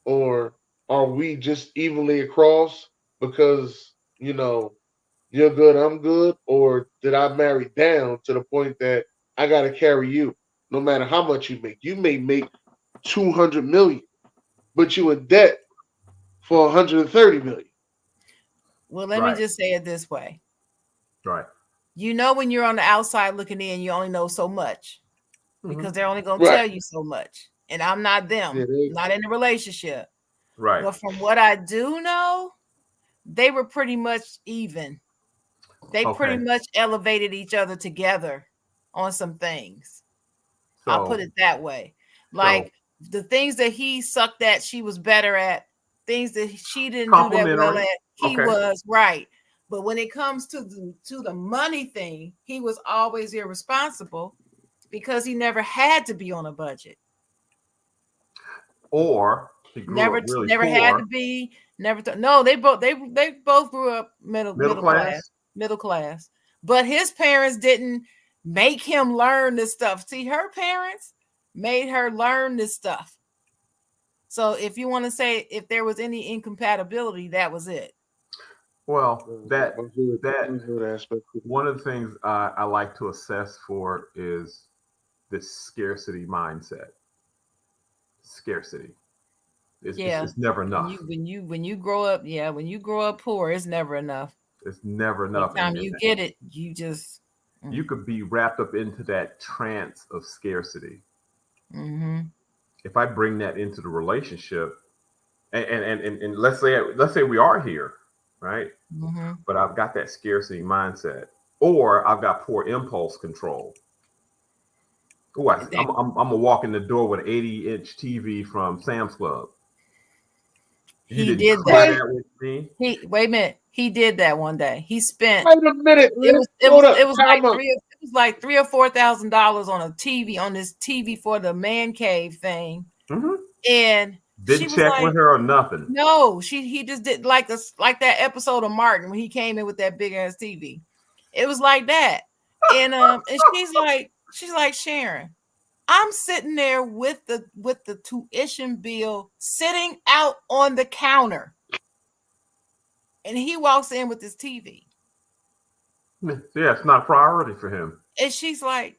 Or are we just evenly across because, you're good, I'm good? Or did I marry down to the point that I gotta carry you no matter how much you make? You may make 200 million, but you in debt for 130 million. Well, let me just say it this way. Right. When you're on the outside looking in, you only know so much because they're only going to tell you so much. And I'm not them, not in a relationship. Right. But from what I do know, they were pretty much even. They pretty much elevated each other together on some things. So, I'll put it that way. Like the things that he sucked at, she was better at. Things that she didn't do that well at, he was right. But when it comes to the money thing, he was always irresponsible because he never had to be on a budget. Or he grew up really never poor. Had to be. No, they both grew up middle class. But his parents didn't make him learn this stuff. See, her parents made her learn this stuff. So if you want to say if there was any incompatibility, that was it. Well, that one of the things I like to assess for is this scarcity mindset. Scarcity. It's never enough. When you grow up, when you grow up poor, it's never enough. It's never enough. By the time you get it, you just you could be wrapped up into that trance of scarcity. Mm-hmm. If I bring that into the relationship, and let's say we are here, right? Mm-hmm. But I've got that scarcity mindset, or I've got poor impulse control. Oh, I'm gonna walk in the door with an 80-inch TV from Sam's Club. He did that with me. Wait a minute. He did that one day. He spent. Wait a minute. It was like $3,000 or $4,000 on a TV, on this TV for the man cave thing. Mm-hmm. And didn't check with her or nothing. No, he just did like that episode of Martin when he came in with that big ass TV. It was like that. And she's like, Sharon, I'm sitting there with the tuition bill sitting out on the counter. And he walks in with his TV. Yeah, it's not a priority for him. And she's like,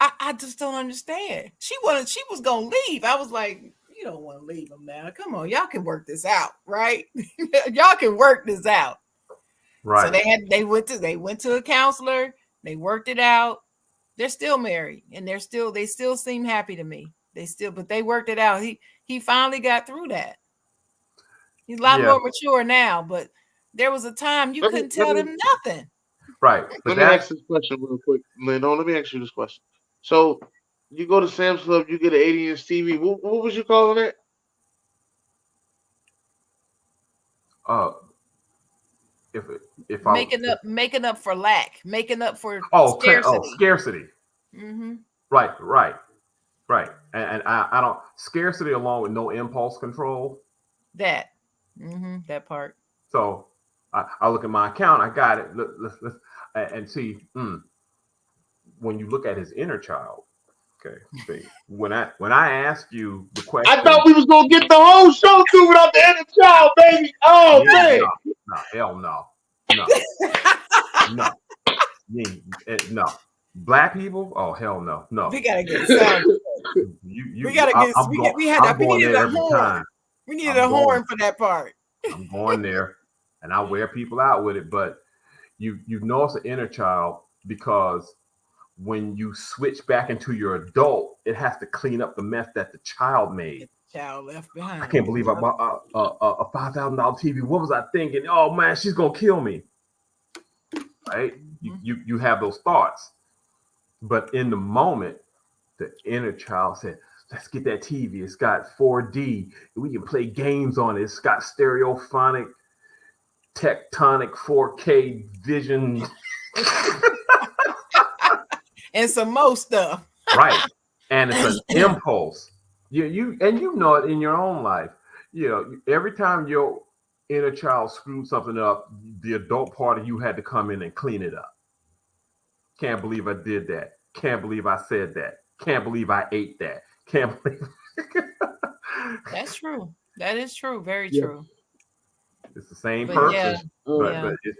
I just don't understand. She was gonna leave. I was like, you don't want to leave him now. Come on, y'all can work this out, right? Y'all can work this out. Right. So they went to a counselor, they worked it out. They're still married, and they still seem happy to me. But they worked it out. He finally got through that. He's a lot more mature now, but There was a time you Let me couldn't let tell me them nothing. Right. But let me that ask this question real quick, Lindon. Let me ask you this question. So you go to Sam's Club, you get an 80-inch TV. What was you calling it? uh if if I Making up for lack, making up for scarcity. scarcity. Mm-hmm. Right, right, right. And I don't scarcity along with no impulse control. That. Mm-hmm. That part. So I look at my account, I got it. Let's and see when you look at his inner child. Okay, see when I ask you the I question, thought we was gonna get the whole show through without the inner child, baby. Oh yeah, man. no, hell no, no, no, no. Black people, oh hell no, no. We gotta get sound. I'm going. We I'm going needed a there every horn. time. We needed I'm a going. horn for that part. I'm going there, and I wear people out with it. But you know it's an inner child because when you switch back into your adult, it has to clean up the mess that the child made. Child left I behind. can't believe I bought a $5,000 TV. What was I thinking? Oh man, she's gonna kill me. Right? You have those thoughts, but in the moment, the inner child said, "Let's get that TV. It's got 4D. We can play games on it. It's got stereophonic, tectonic, 4K vision." And some more stuff. Right, and it's an impulse. You know it in your own life. You know, every time your inner child screwed something up, the adult part of you had to come in and clean it up. Can't believe I did that. Can't believe I said that. Can't believe I ate that. Can't believe. That's true. That is true. Very Yeah. true. It's the same But person, yeah, Oh, yeah. but it's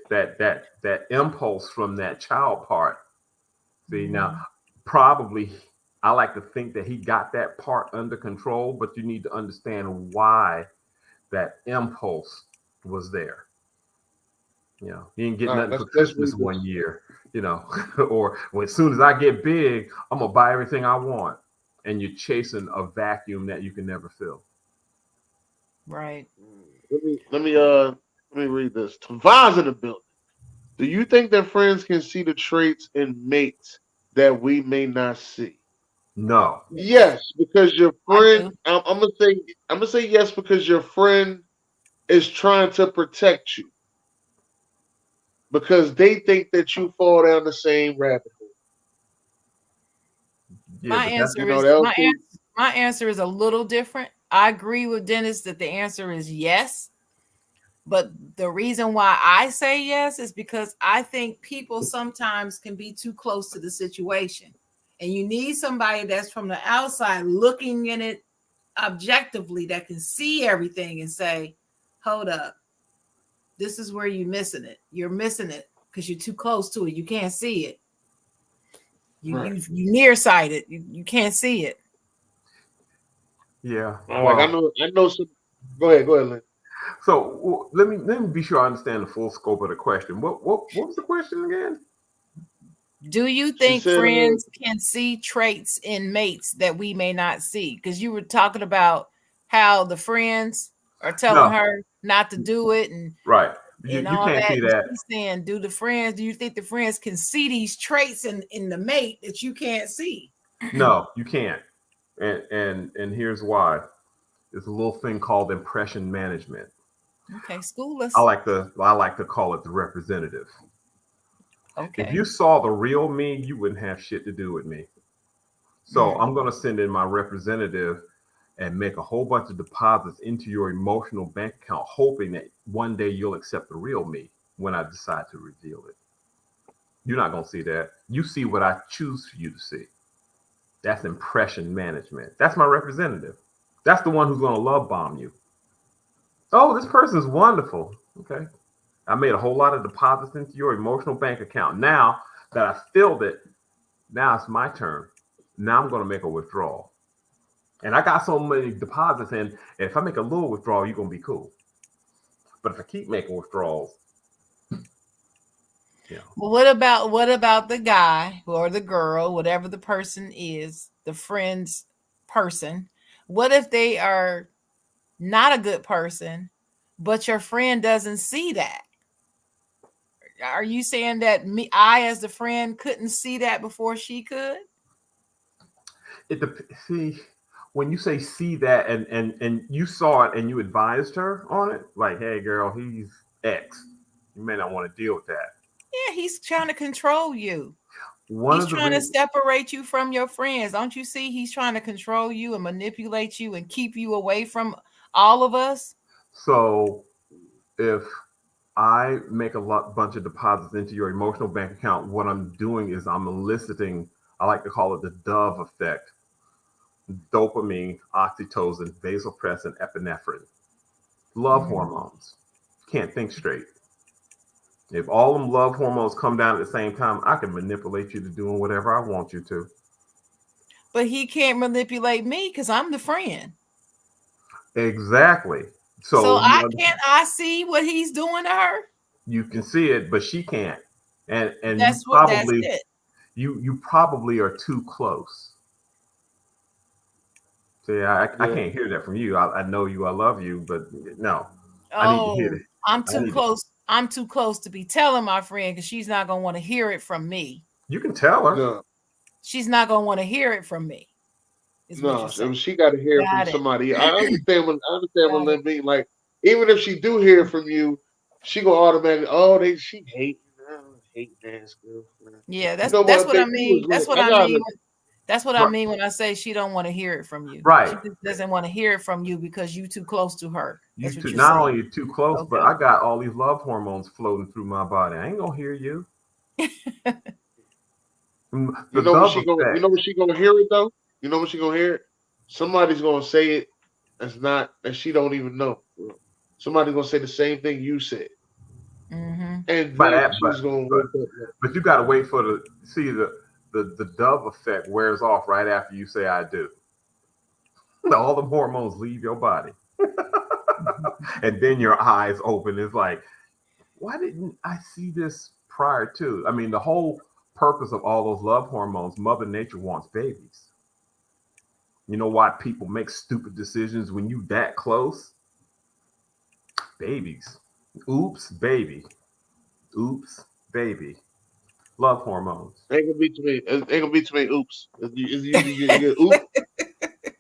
that impulse from that child part. See now, Mhm. probably I like to think that he got that part under control, but you need to understand why that impulse was there. You know, he didn't get all right, nothing for let's Christmas read this. one year. You know, or well, as soon as I get big, I'm gonna buy everything I want, and you're chasing a vacuum that you can never fill. Right. Let me read this. Tavaz in the building. Do you think that friends can see the traits in mates that we may not see? No, Yes, Yes, because your I friend. do. I'm gonna say yes because your friend is trying to protect you because they think that you fall down the same rabbit hole. yeah, My but that's answer You know is they'll say, my answer is a little different. I agree with Dennis that the answer is yes. But the reason why I say yes is because I think people sometimes can be too close to the situation. And you need somebody that's from the outside looking in it objectively that can see everything and say, hold up, this is where you're missing it. You're missing it because you're too close to it. You can't see it. right. You nearsighted. You can't see it. yeah. Like Well, I know some. Go ahead, Lynn. so let me be sure I understand the full scope of the question. What was the question again? Do you She think said, friends can see traits in mates that we may not see? Because you were talking about how the friends are telling No, her not to do it right. You and you all can't that. see And that. she's saying, do you think the friends can see these traits in the mate that you can't see? No, you can't. And here's why. It's a little thing called impression management. Okay, school I us. like to I like to call it the representative. If Okay. you saw the real me, you wouldn't have shit to do with me. So Mm, I'm going to send in my representative and make a whole bunch of deposits into your emotional bank account, hoping that one day you'll accept the real me when I decide to reveal it. You're not going to see that. You see what I choose for you to see. That's impression management. That's my representative. That's the one who's going to love bomb you. Oh, this person's wonderful. Okay. I made a whole lot of deposits into your emotional bank account. Now that I filled it, now it's my turn. Now I'm going to make a withdrawal. And I got so many deposits in, if I make a little withdrawal, you're going to be cool. But if I keep making withdrawals, you know. well, what about the guy or the girl, whatever the person is, the friend's person? What if they are not a good person, but your friend doesn't see that? are you saying that I as the friend couldn't see that before she could? See, when you say see that and you saw it and you advised her on it, like, hey girl, he's X. You may not want to deal with that. Yeah, he's trying to control you. One He's of the trying to reasons, separate you from your friends. Don't you see? He's trying to control you and manipulate you and keep you away from all of us. so if I make a bunch of deposits into your emotional bank account, what I'm doing is I'm eliciting, I like to call it the dove effect: dopamine, oxytocin, vasopressin, epinephrine, love hormones. Can't think straight. If all them love hormones come down at the same time, I can manipulate you to doing whatever I want you to. But he can't manipulate me because I'm the friend. Exactly. So So I see what he's doing to her. you can see it, but she can't. And That's it. you probably are too close. See, I can't hear that from you. I know you, I love you, but no, I need to hear it. I'm too close. I'm too close to be telling my friend because she's not gonna want to hear it from me. You can tell her. No, She's not gonna want to hear it from me. no, she got to hear it from somebody. I understand when they mean, like, even if she do hear it from you, she gonna automatically, she hating ass girlfriend. Yeah, that's You know that's what I They mean. was That's like, what I mean. That's what I Right. mean when I say she don't want to hear it from you. Right. She just doesn't want to hear it from you because you too close to her. You That's what too, you're not saying. only you too close, but I got all these love hormones floating through my body. I ain't gonna hear you. You know what she gonna hear it though? You know what she gonna hear it? Somebody's gonna say it that she don't even know. Somebody's gonna say the same thing you said. Mm-hmm. And then she's gonna wake up. But you gotta wait for the dove effect wears off right after you say I do. All the hormones leave your body. And then your eyes open. It's like, why didn't I see this prior to? I mean, the whole purpose of all those love hormones, Mother Nature wants babies. You know why people make stupid decisions when you that close? Babies. Oops, baby. Oops, baby. Love hormones. Ain't gonna be too many. Ain't gonna be too many oops. You get oops,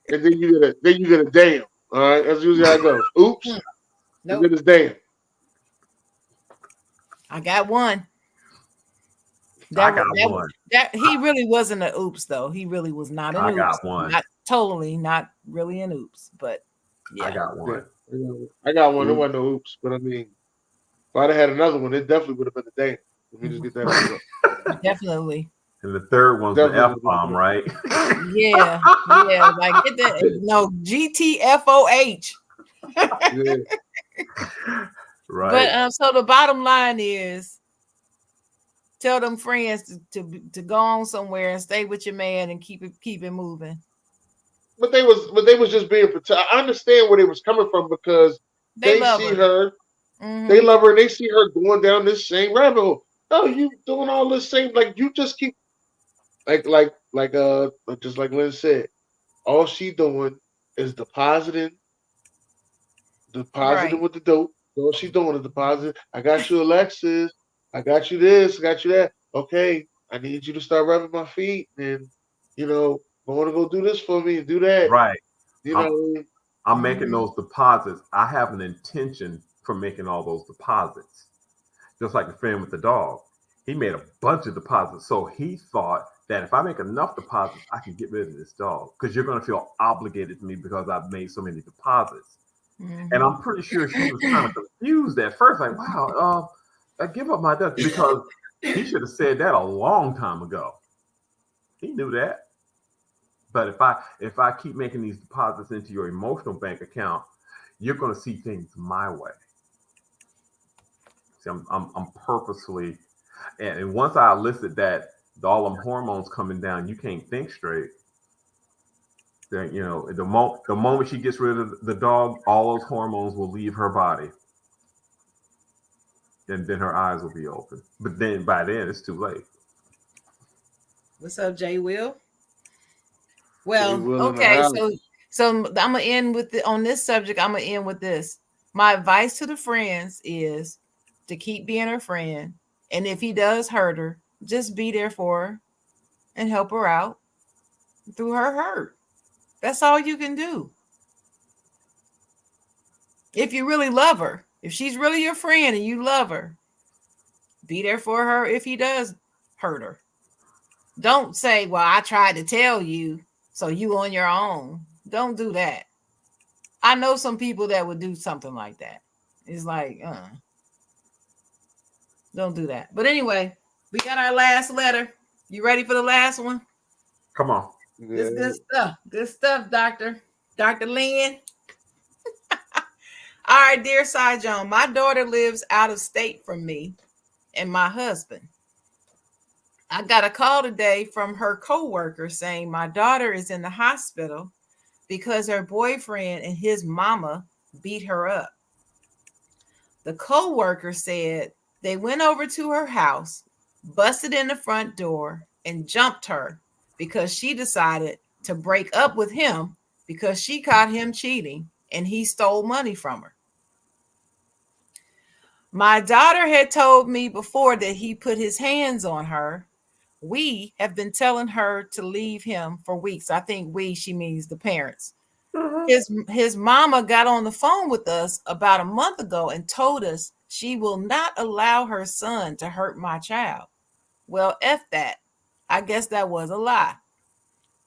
and then you get a damn. All right, that's usually how it goes. Oops, nope. And then it's damn. I got one. That he really wasn't an oops though. He really was not an oops. I got one. Not really an oops, but yeah. I got one. Yeah. I got one. It wasn't no oops, but I mean, if I'd have had another one, it definitely would have been a damn. Let me just get that up. Definitely. And the third one's the F-bomb, right? Yeah. Like get that. No, GTFOH. Yeah. Right. But so the bottom line is, tell them friends to go on somewhere and stay with your man and keep it moving. But they was just being protected. I understand where they was coming from because they see her. Mm-hmm. They love her and they see her going down this same rabbit hole. Oh, you doing all this same, like you just keep just like Lynn said, all she doing is depositing right. with the dope. All she's doing is deposit. I got you, Alexis. I got you this. I got you that. Okay, I need you to start rubbing my feet and I want to go do this for me and do that. Right. I'm Mm-hmm. making those deposits. I have an intention for making all those deposits. Just like the friend with the dog. He made a bunch of deposits. So he thought that if I make enough deposits, I can get rid of this dog. Because you're going to feel obligated to me because I've made so many deposits. Mm-hmm. And I'm pretty sure she was kind of confused at first. Like, wow, I give up my dog. Because he should have said that a long time ago. He knew that. But if I keep making these deposits into your emotional bank account, you're going to see things my way. See, I'm purposely, and once I elicit that all them hormones coming down, you can't think straight. Then the moment she gets rid of the dog, all those hormones will leave her body, and then her eyes will be open. But then by then it's too late. What's up, Jay Will? Well, okay, so I'm gonna end with on this subject. I'm gonna end with this. My advice to the friends is to keep being her friend And if he does hurt her, just be there for her and help her out through her hurt. That's all you can do. If you really love her, if she's really your friend and you love her, be there for her if he does hurt her. Don't say, well, I tried to tell you, so you on your own. Don't do that. I know some people that would do something like that. It's like, don't do that. But anyway, we got our last letter. You ready for the last one? Come on. This good stuff. Good stuff, Doctor. Dr. Lynn. All right, dear Jawn, my daughter lives out of state from me and my husband. I got a call today from her coworker saying my daughter is in the hospital because her boyfriend and his mama beat her up. The coworker said they went over to her house, busted in the front door, and jumped her because she decided to break up with him because she caught him cheating and he stole money from her. My daughter had told me before that he put his hands on her. We have been telling her to leave him for weeks. I think she means the parents. His mama got on the phone with us about a month ago and told us she will not allow her son to hurt my child. Well, F that. I guess that was a lie.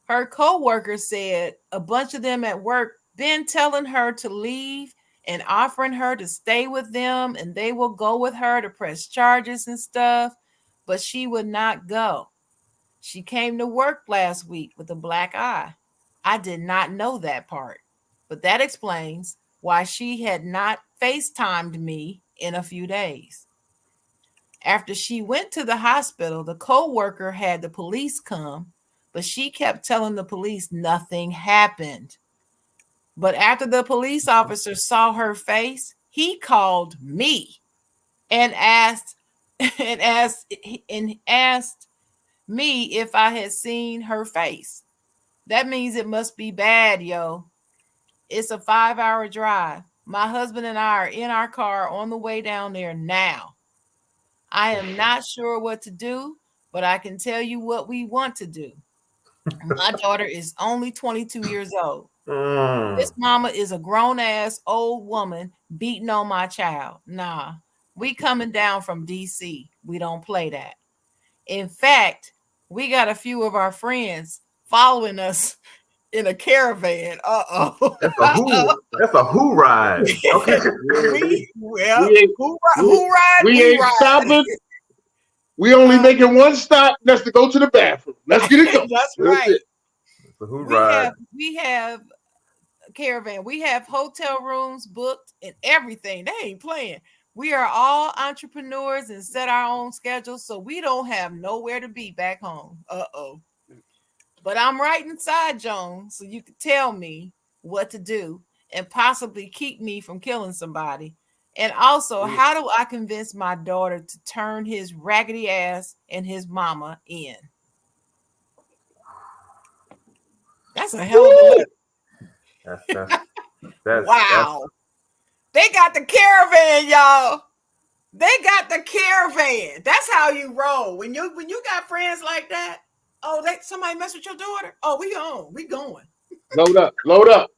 Her coworker said a bunch of them at work been telling her to leave and offering her to stay with them and they will go with her to press charges and stuff, but she would not go. She came to work last week with a black eye. I did not know that part, but that explains why she had not FaceTimed me in a few days. After she went to the hospital, the coworker had the police come, but she kept telling the police nothing happened. But after the police officer saw her face, he called me and asked me if I had seen her face. That means it must be bad, yo. It's a 5-hour drive. My husband and I are in our car on the way down there now. I am not sure what to do, but I can tell you what we want to do. My daughter is only 22 years old. This mama is a grown-ass old woman beating on my child. Nah, we coming down from DC. We don't play that. In fact, we got a few of our friends following us in a caravan. That's a who ride. Okay. We ain't stopping. We only making one stop. That's to go to the bathroom. Let's get it going. That's right. It's a who ride. We have a caravan. We have hotel rooms booked and everything. They ain't playing. We are all entrepreneurs and set our own schedules, so we don't have nowhere to be back home. But I'm right inside, Jawn, so you can tell me what to do and possibly keep me from killing somebody. And also, how do I convince my daughter to turn his raggedy ass and his mama in? That's a hell of a letter. That's wow. They got the caravan, y'all. They got the caravan. That's how you roll. When you got friends like that, somebody mess with your daughter. Oh, we on. We going. Load up. Load up.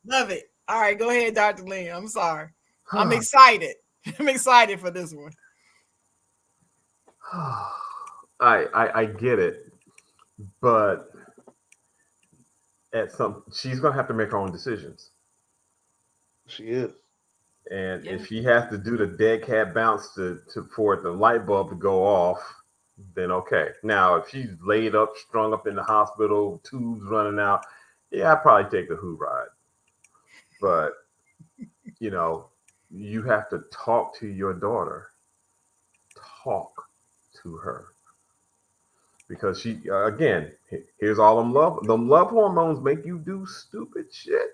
Love it. All right, go ahead, Dr. Lynn. I'm sorry. I'm excited. I'm excited for this one. I get it, but she's gonna have to make her own decisions. She is. And if she has to do the dead cat bounce for the light bulb to go off, then okay. Now, if she's laid up, strung up in the hospital, tubes running out, yeah, I'd probably take the who ride. But, you have to talk to your daughter. Talk to her. Because she, again, here's all them love hormones make you do stupid shit.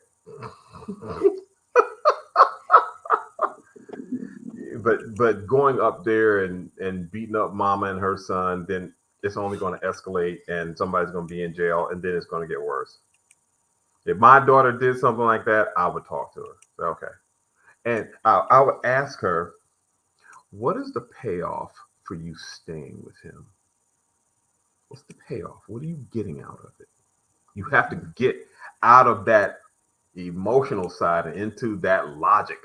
But going up there and beating up mama and her son, then it's only going to escalate and somebody's going to be in jail and then it's going to get worse. If my daughter did something like that, I would talk to her. Okay. And I would ask her, what is the payoff for you staying with him? What's the payoff? What are you getting out of it? You have to get out of that emotional side and into that logic.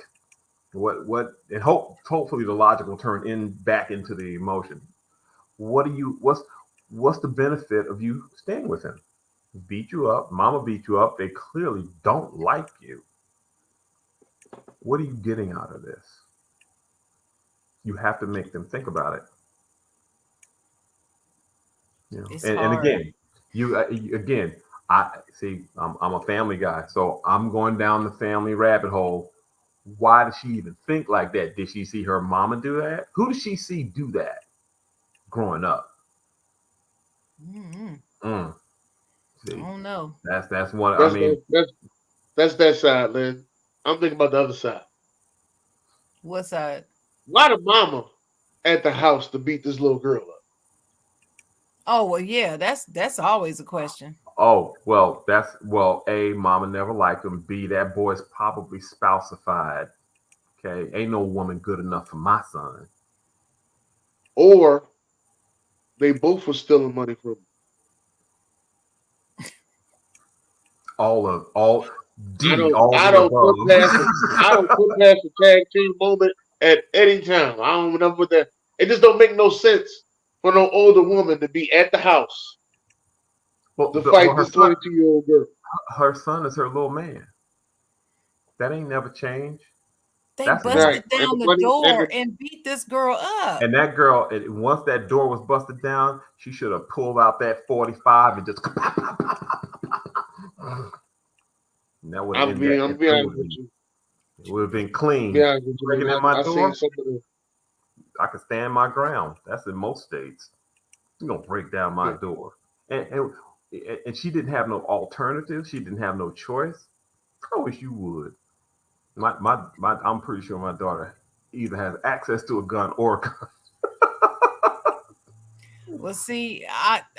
And hopefully the logic will turn back into the emotion. What's the benefit of you staying with him? Beat you up, mama beat you up, they clearly don't like you. What are you getting out of this? You have to make them think about it. You know, It's and hard. again, I see. I'm a family guy, so I'm going down the family rabbit hole. Why does she even think like that? Did she see her mama do that? Who did she see do that growing up? Mm-hmm. I See, don't know. that's one. I That's mean, that's that side, Lynn. I'm thinking about the other side. What's that? Why the mama at the house to beat this little girl up? Oh well, yeah. That's always a question. oh A, mama never liked him. B, that boy's probably spouseified. Okay, ain't no woman good enough for my son. Or they both were stealing money from him. All I D, don't all I the don't put above. past I don't put past the tag team moment at any time. I don't know what that. It just don't make no sense for no older woman to be at the house to fight this 22-year-old girl. her son is her little man. That ain't never changed. They That's Right. busted never. And the down the money and door the and beat this girl up. And that girl, once that door was busted down, she should have pulled out that 45 and just. And that would have ended that. I'm It being honest with would you. have been Be clean. honest with you, Breaking man. in my I seen door, some of the I could stand my ground. That's in most states. You're gonna break down my door, and she didn't have no alternative. She didn't have no choice. I wish you would. I'm pretty sure my daughter either has access to a gun or a gun. Well, see,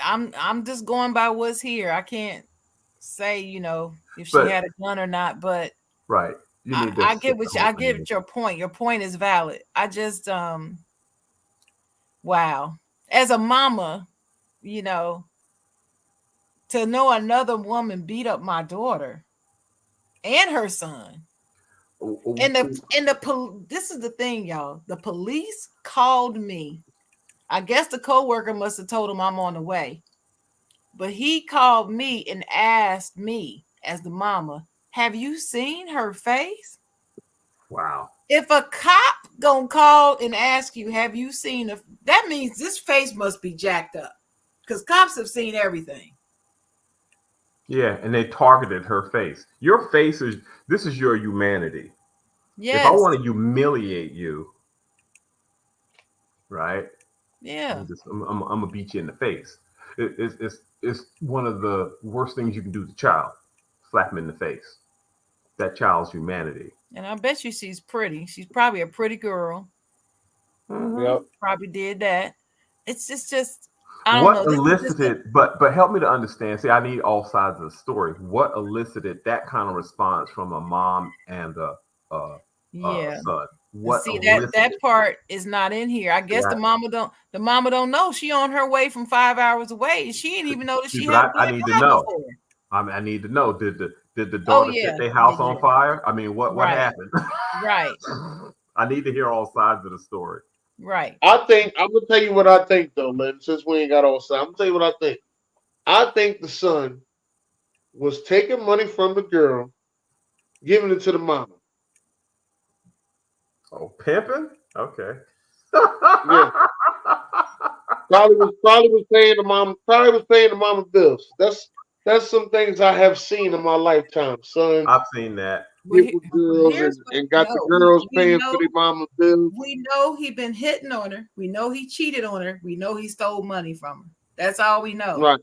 I'm just going by what's here. I can't say, if she But had a gun or not, but right, you need to I sit get the what whole I thing. get your point. Your point is valid. I just wow. As a mama, you know, to know another woman beat up my daughter and her son. This is the thing, y'all. The police called me. I guess the coworker must have told him I'm on the way. But he called me and asked me, as the mama, have you seen her face? Wow. If a cop gonna call and ask you, have you seen her? That means this face must be jacked up. Because cops have seen everything. Yeah, and they targeted her face. Your face this is your humanity. Yes. If I want to humiliate you, right? Yeah. I'm gonna beat you in the face. It's one of the worst things you can do to a child. Slap him in the face. That child's humanity. And I bet you she's pretty. She's probably a pretty girl. Mm-hmm. Yep. Probably did that. It's just I don't What know. elicited, but help me to understand. See, I need all sides of the story. What elicited that kind of response from a mom and a son? What See, elicited? that part is not in here. I guess the mama don't know. She on her way from 5 hours away. She didn't even know that she had a I flat need to tire know. before. I need to know. Did the daughter set their house on fire? I mean, what happened? Right. I need to hear all sides of the story. Right. I'm gonna tell you what I think though, Lynn, since we ain't got all sides. I'm gonna tell you what I think. I think the son was taking money from the girl, giving it to the mama. Oh, pimping? Okay. Yeah. Probably was paying the mama bills. That's some things I have seen in my lifetime, son. I've seen that. Get with girls and got the girls paying for their mama bills. We know he been hitting on her. We know he cheated on her. We know he stole money from her. That's all we know. Right.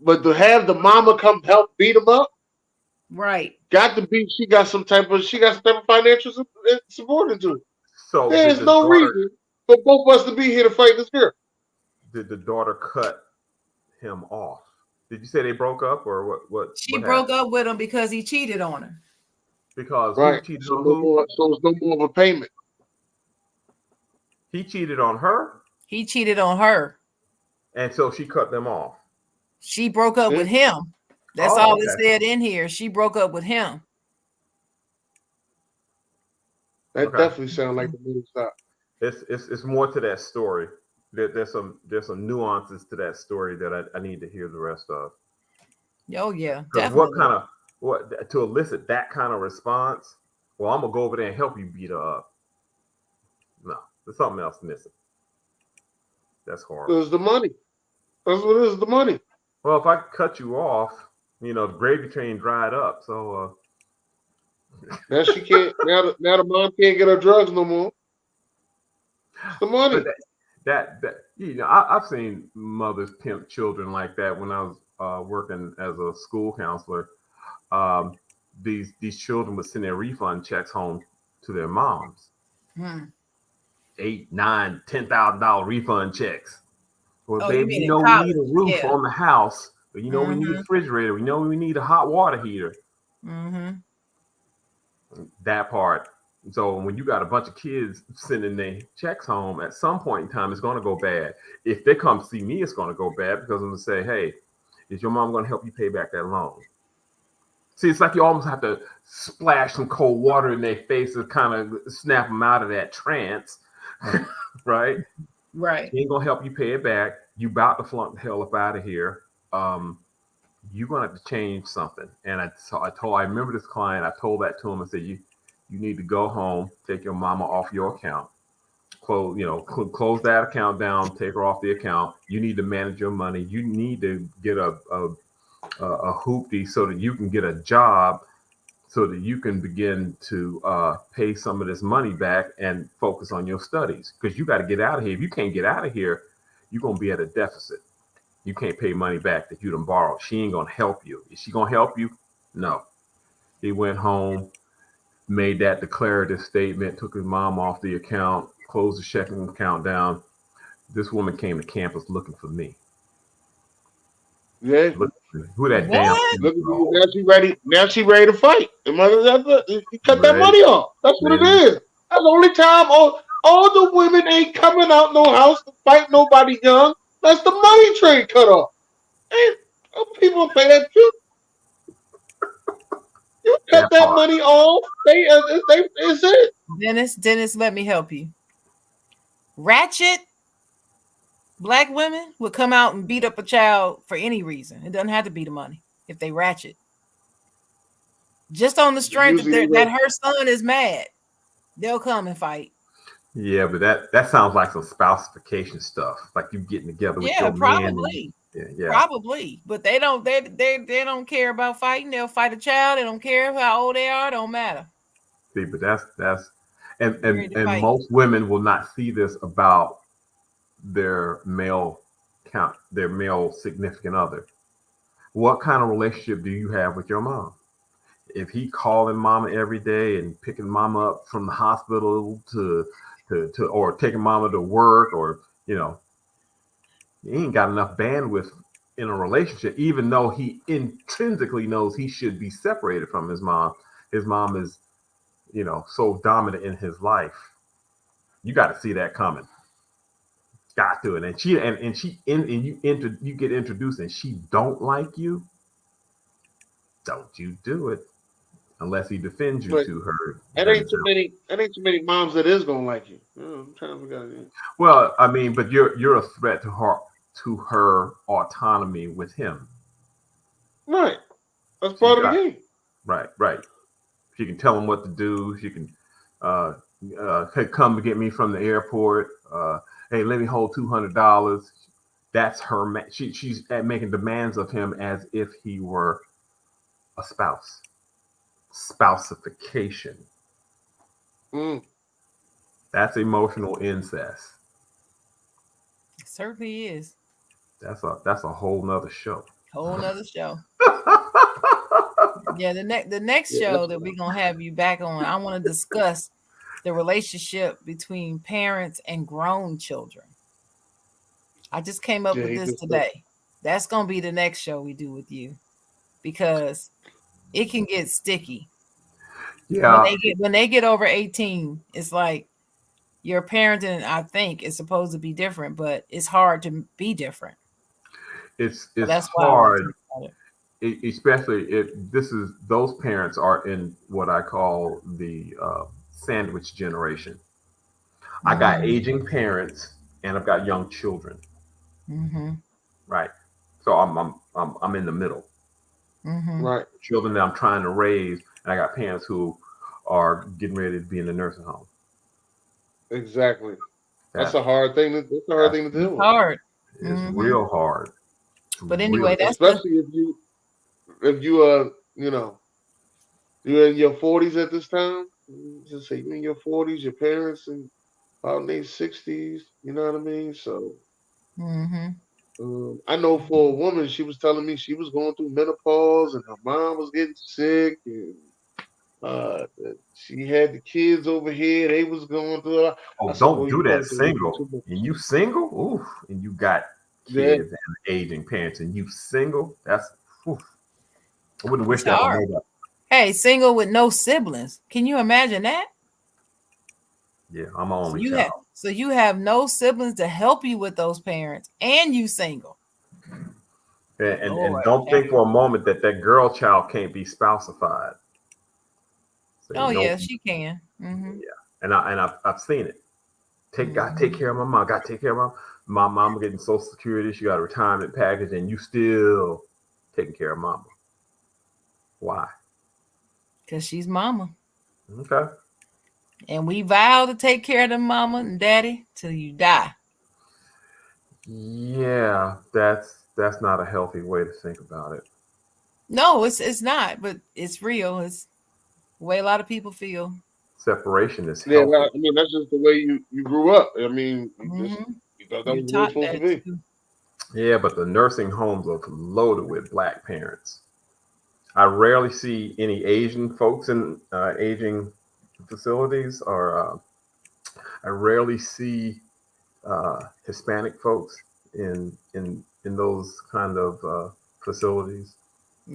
But to have the mama come help beat him up, right? She got some type of financial support into it. So there's no reason for both of us to be here to fight this girl. Did the daughter cut him off? Did you say they broke up or what? She broke up with him because he cheated on her. Because right. Who cheated so on no who? More, so it's no more of a payment. He cheated on her, He cheated on her. and so she cut them off. She broke up with him. That's Oh, all it okay. said in here. She broke up with him. That Okay. definitely sounds like the movie stop. It's more to that story. There's some nuances to that story that I need to hear the rest of. Oh yeah, Because definitely. what to elicit that kind of response? Well, I'm gonna go over there and help you beat her up. No, there's something else missing. That's horrible. It's the money. That's what it is, the money. Well, if I cut you off, the gravy train dried up. So Now she can't. Now the mom can't get her drugs no more. It's the but money. I've seen mothers pimp children like that when I was working as a school counselor. Um, these children would send their refund checks home to their moms. Hmm. $8, $9, $10,000 refund checks. Well, Oh, you baby, mean in we need college? a roof Yeah. on the house, but we need a Mm-hmm. refrigerator. We know we need a hot water heater. Mm-hmm. That part. So when you got a bunch of kids sending their checks home, at some point in time, it's going to go bad. If they come see me, it's going to go bad because I'm going to say, hey, is your mom going to help you pay back that loan? See, it's like you almost have to splash some cold water in their face to kind of snap them out of that trance, right? Right. She ain't going to help you pay it back. You about to flunk the hell up out of here. You're going to have to change something. And I remember this client, I told that to him. I said, you need to go home, take your mama off your account, close that account down, take her off the account. You need to manage your money. You need to get a hoopty so that you can get a job, so that you can begin to pay some of this money back and focus on your studies. Because you got to get out of here. If you can't get out of here, you're going to be at a deficit. You can't pay money back that you done borrowed. She ain't going to help you. Is she going to help you? No. He went home, made that declarative statement, took his mom off the account, closed the checking account down. This woman came to campus looking for me. Yeah. Who that damn? What? Look at you. Now she ready. Now she ready to fight. You cut that Ready, money off. That's what it ready. is. That's the only time all the women ain't coming out no house to fight nobody young. That's the money train cut off. Ain't people pay that too. You cut That that part. money off. It's it. Dennis, let me help you. Ratchet black women would come out and beat up a child for any reason. It doesn't have to be the money if they ratchet. Just on the strength Usually that her son is mad, they'll come and fight. Yeah, but that sounds like some spouseification stuff. Like you getting together with Yeah, your man. probably. Yeah. Probably. But they don't don't care about fighting. They'll fight a child. They don't care how old they are, it don't matter. See, but that's Ready to and fight. most women will not see this about their male significant other. What kind of relationship do you have with your mom? If he calling mama every day and picking mama up from the hospital to or taking mama to work, or he ain't got enough bandwidth in a relationship, even though he intrinsically knows he should be separated from his mom. His mom is, so dominant in his life. You got to see that coming. Got to it. And you get introduced and she don't like you. Don't you do it unless he defends you But to her. that ain't too many. That ain't too many moms that is gonna like you. I'm trying to figure out. Well, I mean, but you're a threat to her autonomy with him. Right. That's part of the game. Right. She can tell him what to do. She can come to get me from the airport. Hey, let me hold $200. That's her. She's making demands of him as if he were a spouse. Spouseification. Mm. That's emotional incest. It certainly is. That's a whole nother show. Whole nother show. Yeah, the next show that we're gonna have you back on, I want to discuss the relationship between parents and grown children. I just came up with this today. That's gonna be the next show we do with you, because it can get sticky. Yeah. When they get over 18, it's like your parenting, I think, is supposed to be different, but it's hard to be different. So It's that's why I want to hard, talk about it. especially if this is those parents are in what I call the sandwich generation. I got Mm-hmm. aging parents and I've got young children, Mm-hmm. right? So I'm in the middle. Mm-hmm. Right. Children that I'm trying to raise, and I got parents who are getting ready to be in the nursing home. Exactly. That's That a hard thing. That's a hard that's thing to It's deal with, hard. it's Mm-hmm. real hard. It's But real. anyway, that's the especially if you you know you're in your 40s at this time. Just say you're in your 40s. Your parents and out in their 60s. You know what I mean? So mm-hmm. I know for a woman, she was telling me she was going through menopause and her mom was getting sick and she had the kids over here. They was going through it. I Oh, said, don't "Boy, you do that going through a little single. too much." And you single? Oof. And you got Yeah, kids and aging parents, and you single? That's oof. I wouldn't wish It's that on hard. nobody. Hey, single with no siblings. Can you imagine that? Yeah, I'm an So only you have child. so you have no siblings to help you with those parents, and you single. And Lord, don't have think for a moment that that girl child can't be spouseified. Say oh no, yeah, she can. Mm-hmm. yeah. And I've seen it. Got to take Mm-hmm. care of my mom. Got to take care of my mama getting Social Security. She got a retirement package, and you still taking care of mama. Why? Because she's mama. Okay. And we vow to take care of them mama and daddy till you die. Yeah, that's not a healthy way to think about it. No, it's not, but it's real. It's the way a lot of people feel. Separation is yeah. healthy. I mean, that's just the way you grew up. I mean, Mm-hmm. you thought that You're was the way it's taught supposed to that be. too. Yeah, but the nursing homes are loaded with black parents. I rarely see any Asian folks in aging facilities, or I rarely see Hispanic folks in those kind of facilities.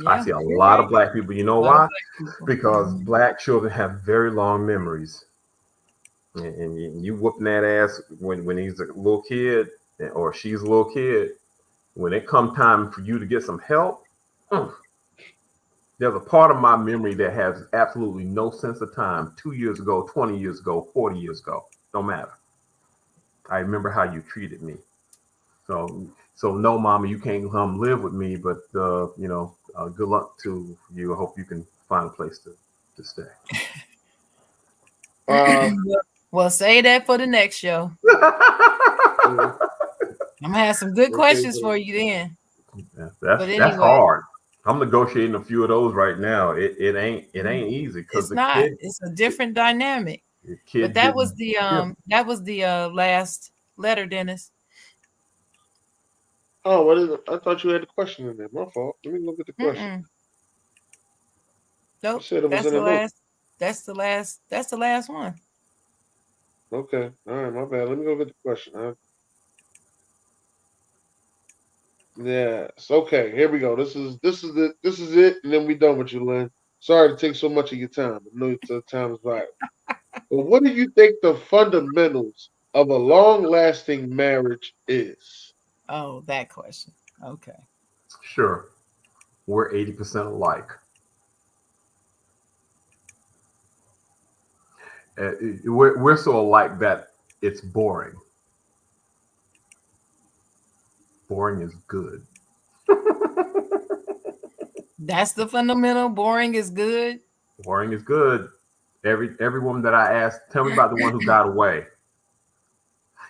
I Yeah, see a you're lot right. of black people. You know A lot of why? black people. Because Mm-hmm. black children have very long memories, and you whooping that ass when he's a little kid or she's a little kid. When it come time for you to get some help, mm, there's a part of my memory that has absolutely no sense of time. 2 years ago, 20 years ago, 40 years ago, don't matter. I remember how you treated me. So, so no, mama, you can't come live with me, but good luck to you. I hope you can find a place to stay. Uh, Well, say that for the next show. yeah, I'm gonna have some good okay, questions for you then. Yeah, But that's anyway, hard. I'm negotiating a few of those right now. It ain't easy because it's the not. kid It's a different dynamic. the But kid getting killed. that was the last letter, Dennis. oh, what is it? I thought you had a question in there. My fault. Let me look at the question. Mm-mm. You Nope. said it was That's in the the note. last. That's the last one. Okay. All right. My bad. Let me go get the question. Yes. Okay. Here we go. This is it, and then we done with you, Lynn. Sorry to take so much of your time. I know the time is vital. But what do you think the fundamentals of a long-lasting marriage is? Oh, that question. Okay. Sure, we're 80% alike. We're so alike that it's boring. Boring is good. That's the fundamental. Boring is good. Boring is good. Every woman that I asked, tell me about the one who got away.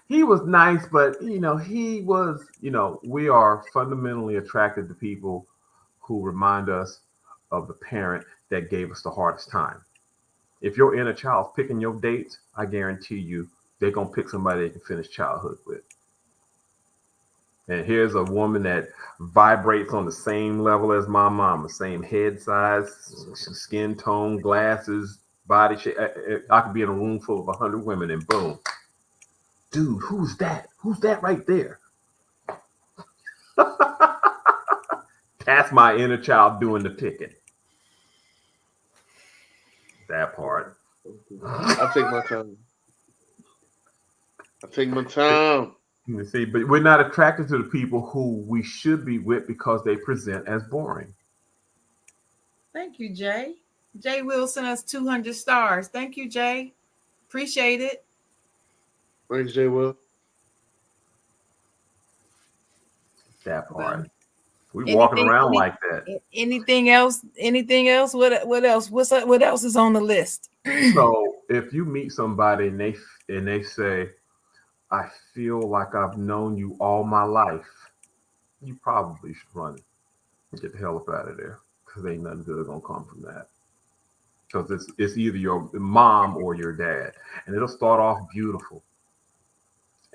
He was nice, but he was. We are fundamentally attracted to people who remind us of the parent that gave us the hardest time. If your inner child's picking your dates, I guarantee you they're gonna pick somebody they can finish childhood with. And here's a woman that vibrates on the same level as my mama, same head size, skin tone, glasses, body shape. I could be in a room full of 100 women, and boom, dude, who's that? Who's that right there? That's my inner child doing the picking. That part. I'll take my time. I take my time. You see, but we're not attracted to the people who we should be with because they present as boring. Thank you, Jay. Jay will send us 200 stars. Thank you, Jay. Appreciate it. Thanks, Jay Will. That Well, part. We walking anything, around like that. anything else? Anything else? What else? What else is on the list? So if you meet somebody and they say, "I feel like I've known you all my life," you probably should run and get the hell up out of there because ain't nothing good gonna come from that. Because it's either your mom or your dad, and it'll start off beautiful,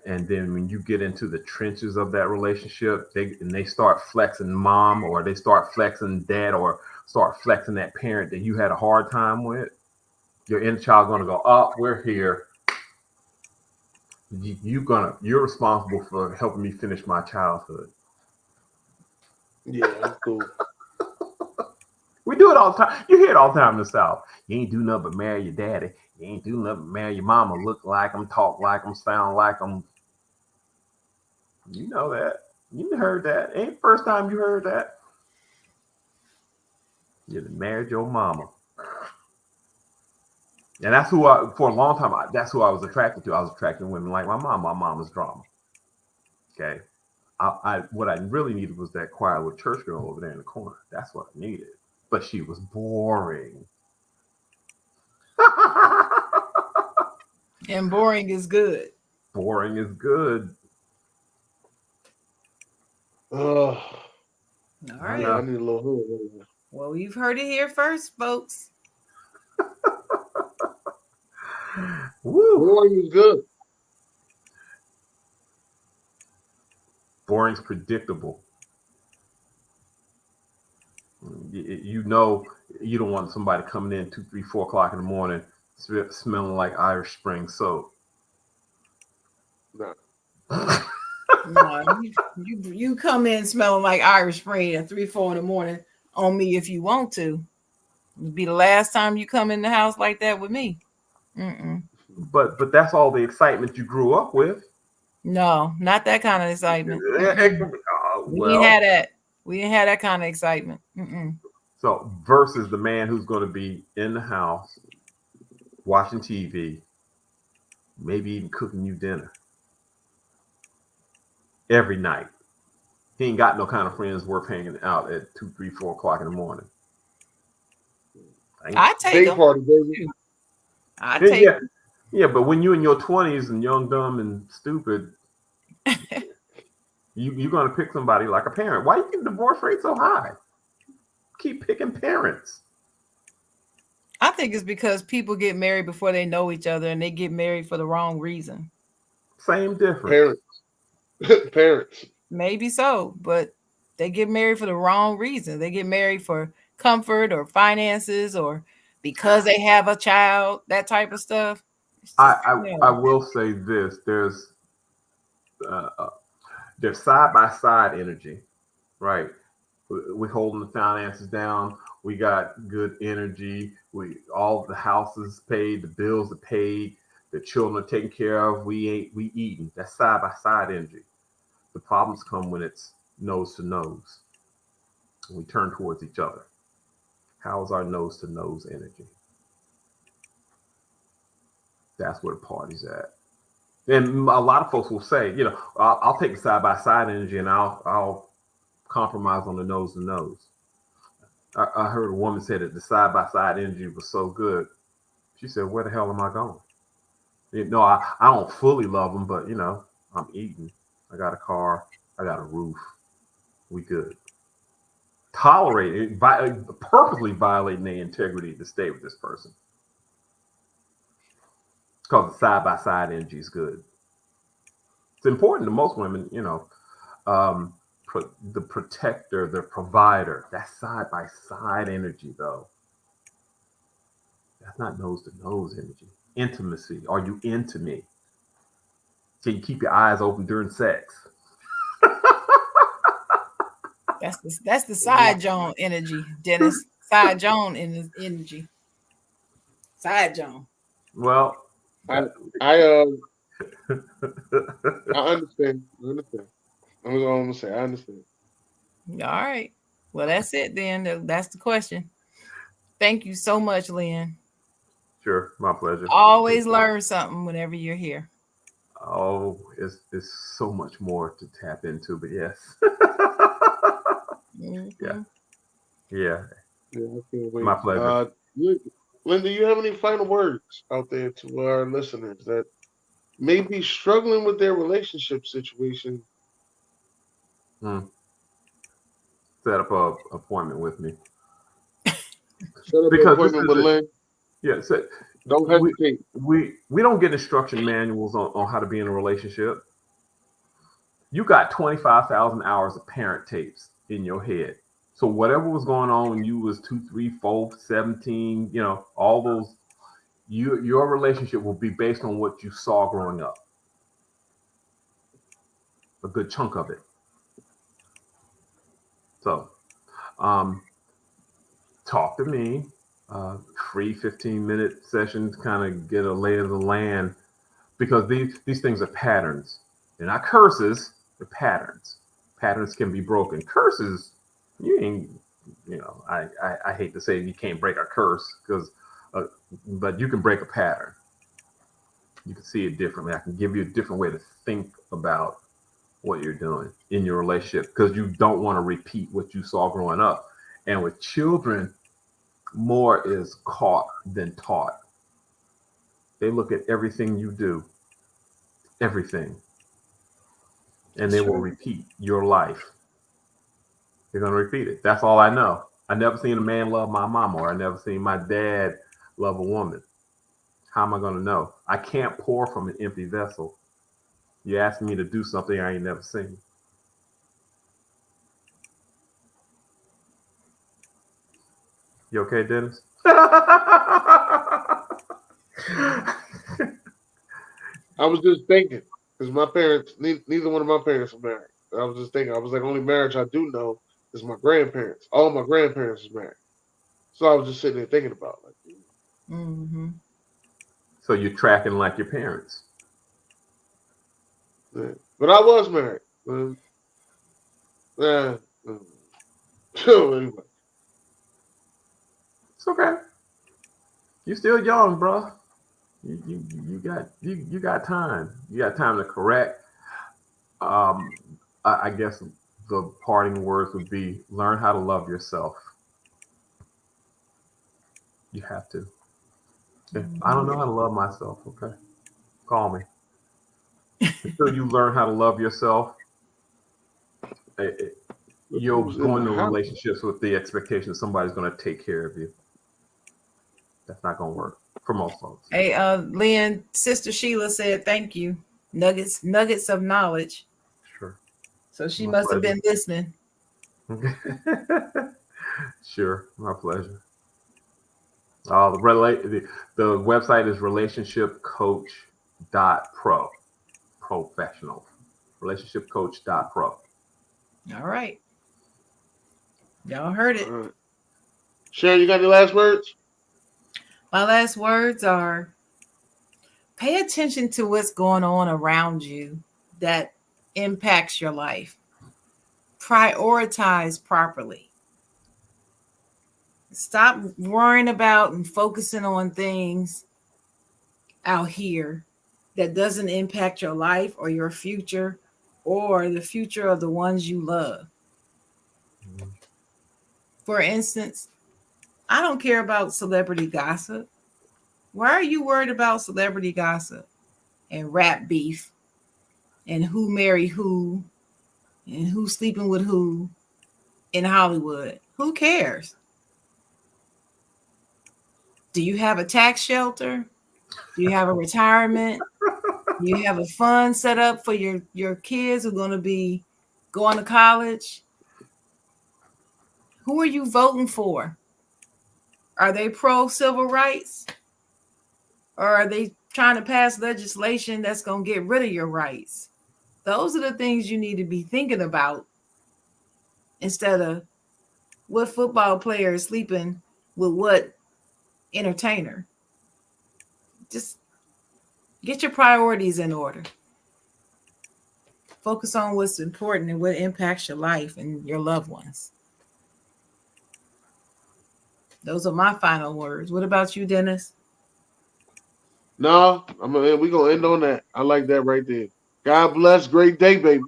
and then when you get into the trenches of that relationship, they start flexing mom, or they start flexing dad, or start flexing that parent that you had a hard time with. Your inner child gonna go, "Oh, we're here. You're responsible for helping me finish my childhood." Yeah, I'm cool. We do it all the time. You hear it all the time in the South. You ain't do nothing but marry your daddy. You ain't do nothing but marry your mama. Look like them, talk like them, sound like them. You know that. You heard that. Ain't the first time you heard that. You married your mama. And that's who for a long time, that's who I was attracted to. I was attracted to women like my mom. My mom was drama. Okay. What I really needed was that quiet little church girl over there in the corner. That's what I needed. But she was boring. And boring is good. Boring is good. Oh, All right. yeah, I need a little hood. Well, you've heard it here first, folks. Woo. Boring is good. Boring's predictable. You know, you don't want somebody coming in 2, 3, 4 o'clock in the morning smelling like Irish Spring soap. No. No, you come in smelling like Irish Spring at 3, 4 in the morning on me if you want to. It'll be the last time you come in the house like that with me. Mm-mm. But that's all the excitement you grew up with. No, not that kind of excitement. We didn't have that. We didn't have that kind of excitement. Mm-mm. So versus the man who's going to be in the house watching TV, maybe even cooking you dinner every night. He ain't got no kind of friends worth hanging out at 2, 3, 4 o'clock in the morning. I take Big them. party, baby. I take them. Yeah, but when you're in your 20s and young, dumb, and stupid, you're going to pick somebody like a parent. Why you think the divorce rate so high? Keep picking parents. I think it's because people get married before they know each other, and they get married for the wrong reason. Same difference. Parents. Parents. Maybe so, but they get married for the wrong reason. They get married for comfort or finances or because they have a child, that type of stuff. I will say this: there's side by side energy, right? We holding the finances down. We got good energy. All the houses paid, the bills are paid, the children are taken care of. We eating. That's side by side energy. The problems come when it's nose to nose. We turn towards each other. How's our nose to nose energy? That's where the party's at. And a lot of folks will say, I'll take the side by side energy and I'll compromise on the nose to nose. I heard a woman say that the side by side energy was so good. She said, "Where the hell am I going?" I don't fully love them, but I'm eating. I got a car. I got a roof. We good. Tolerate it, purposely violating their integrity to stay with this person. Because the side by side energy is good. It's important to most women, the protector, the provider. That's side by side energy, though. That's not nose to nose energy. Intimacy. Are you into me? So you keep your eyes open during sex. That's the side Jawn energy, Dennis. Side Jawn energy. Side Jawn. Well, I I understand. I understand. That's all I'm gonna say. I understand. All right. Well, that's it then. That's the question. Thank you so much, Lynn. Sure, my pleasure. Always learn something whenever you're here. Oh, it's so much more to tap into, but yes. Yeah, Mm-hmm. yeah, Yeah, I can't my wait. pleasure. Linda, you have any final words out there to our listeners that may be struggling with their relationship situation? Hmm. Set up a appointment with me Set up an because this appointment with is a Lynn. yeah. So Don't we hesitate. we don't get instruction manuals on how to be in a relationship. You got 25,000 hours of parent tapes in your head. So whatever was going on when you was 2, 3, 4, 17, all those, your relationship will be based on what you saw growing up. A good chunk of it. So um, talk to me. Free 15-minute sessions, kind of get a lay of the land, because these things are patterns. They're not curses, they're patterns. Patterns can be broken. Curses, you ain't, I hate to say you can't break a curse, because, but you can break a pattern. You can see it differently. I can give you a different way to think about what you're doing in your relationship, because you don't want to repeat what you saw growing up. And with children, more is caught than taught. They look at everything you do, everything, and That's they will true. repeat your life. They're gonna repeat it. That's all I know. I never seen a man love my mama, or I never seen my dad love a woman. How am I gonna know? I can't pour from an empty vessel. You asking me to do something I ain't never seen. You okay, Dennis? I was just thinking because my parents, neither one of my parents are married. I was just thinking. I was like, only marriage I do know is my grandparents. All my grandparents is married. So I was just sitting there thinking about like, Mm-hmm. yeah. So you're tracking like your parents. Yeah. But I was married. Yeah. So anyway, It's okay. You still young, bro. You got time. You got time to correct. Um, I guess the parting words would be: learn how to love yourself. You have to. If I don't Mm-hmm. know how to love myself, okay, call me. Until you learn how to love yourself, look you'll who's go in the into house. relationships with the expectation that somebody's going to take care of you. That's not going to work for most folks. Hey, Lynn, Sister Sheila said thank you. Nuggets of knowledge. Sure, So she my must have pleasure. been listening. Sure, my pleasure. The website is relationshipcoach.pro, professional. Relationshipcoach.pro. All right. Y'all heard it. All right. Sharon, you got any last words? My last words are pay attention to what's going on around you that impacts your life. Prioritize properly. Stop worrying about and focusing on things out here that doesn't impact your life or your future or the future of the ones you love. Mhm. For instance, I don't care about celebrity gossip. Why are you worried about celebrity gossip and rap beef and who married who and who's sleeping with who in Hollywood? Who cares? Do you have a tax shelter? Do you have a retirement? Do you have a fund set up for your kids who are going to be going to college? Who are you voting for? Are they pro civil rights? Or are they trying to pass legislation that's going to get rid of your rights? Those are the things you need to be thinking about instead of what football player is sleeping with what entertainer. Just Get your priorities in order. Focus on what's important and what impacts your life and your loved ones. Those are my final words. What about you, Dennis? No, we're gonna end on that. I like that right there. God bless. Great day, baby.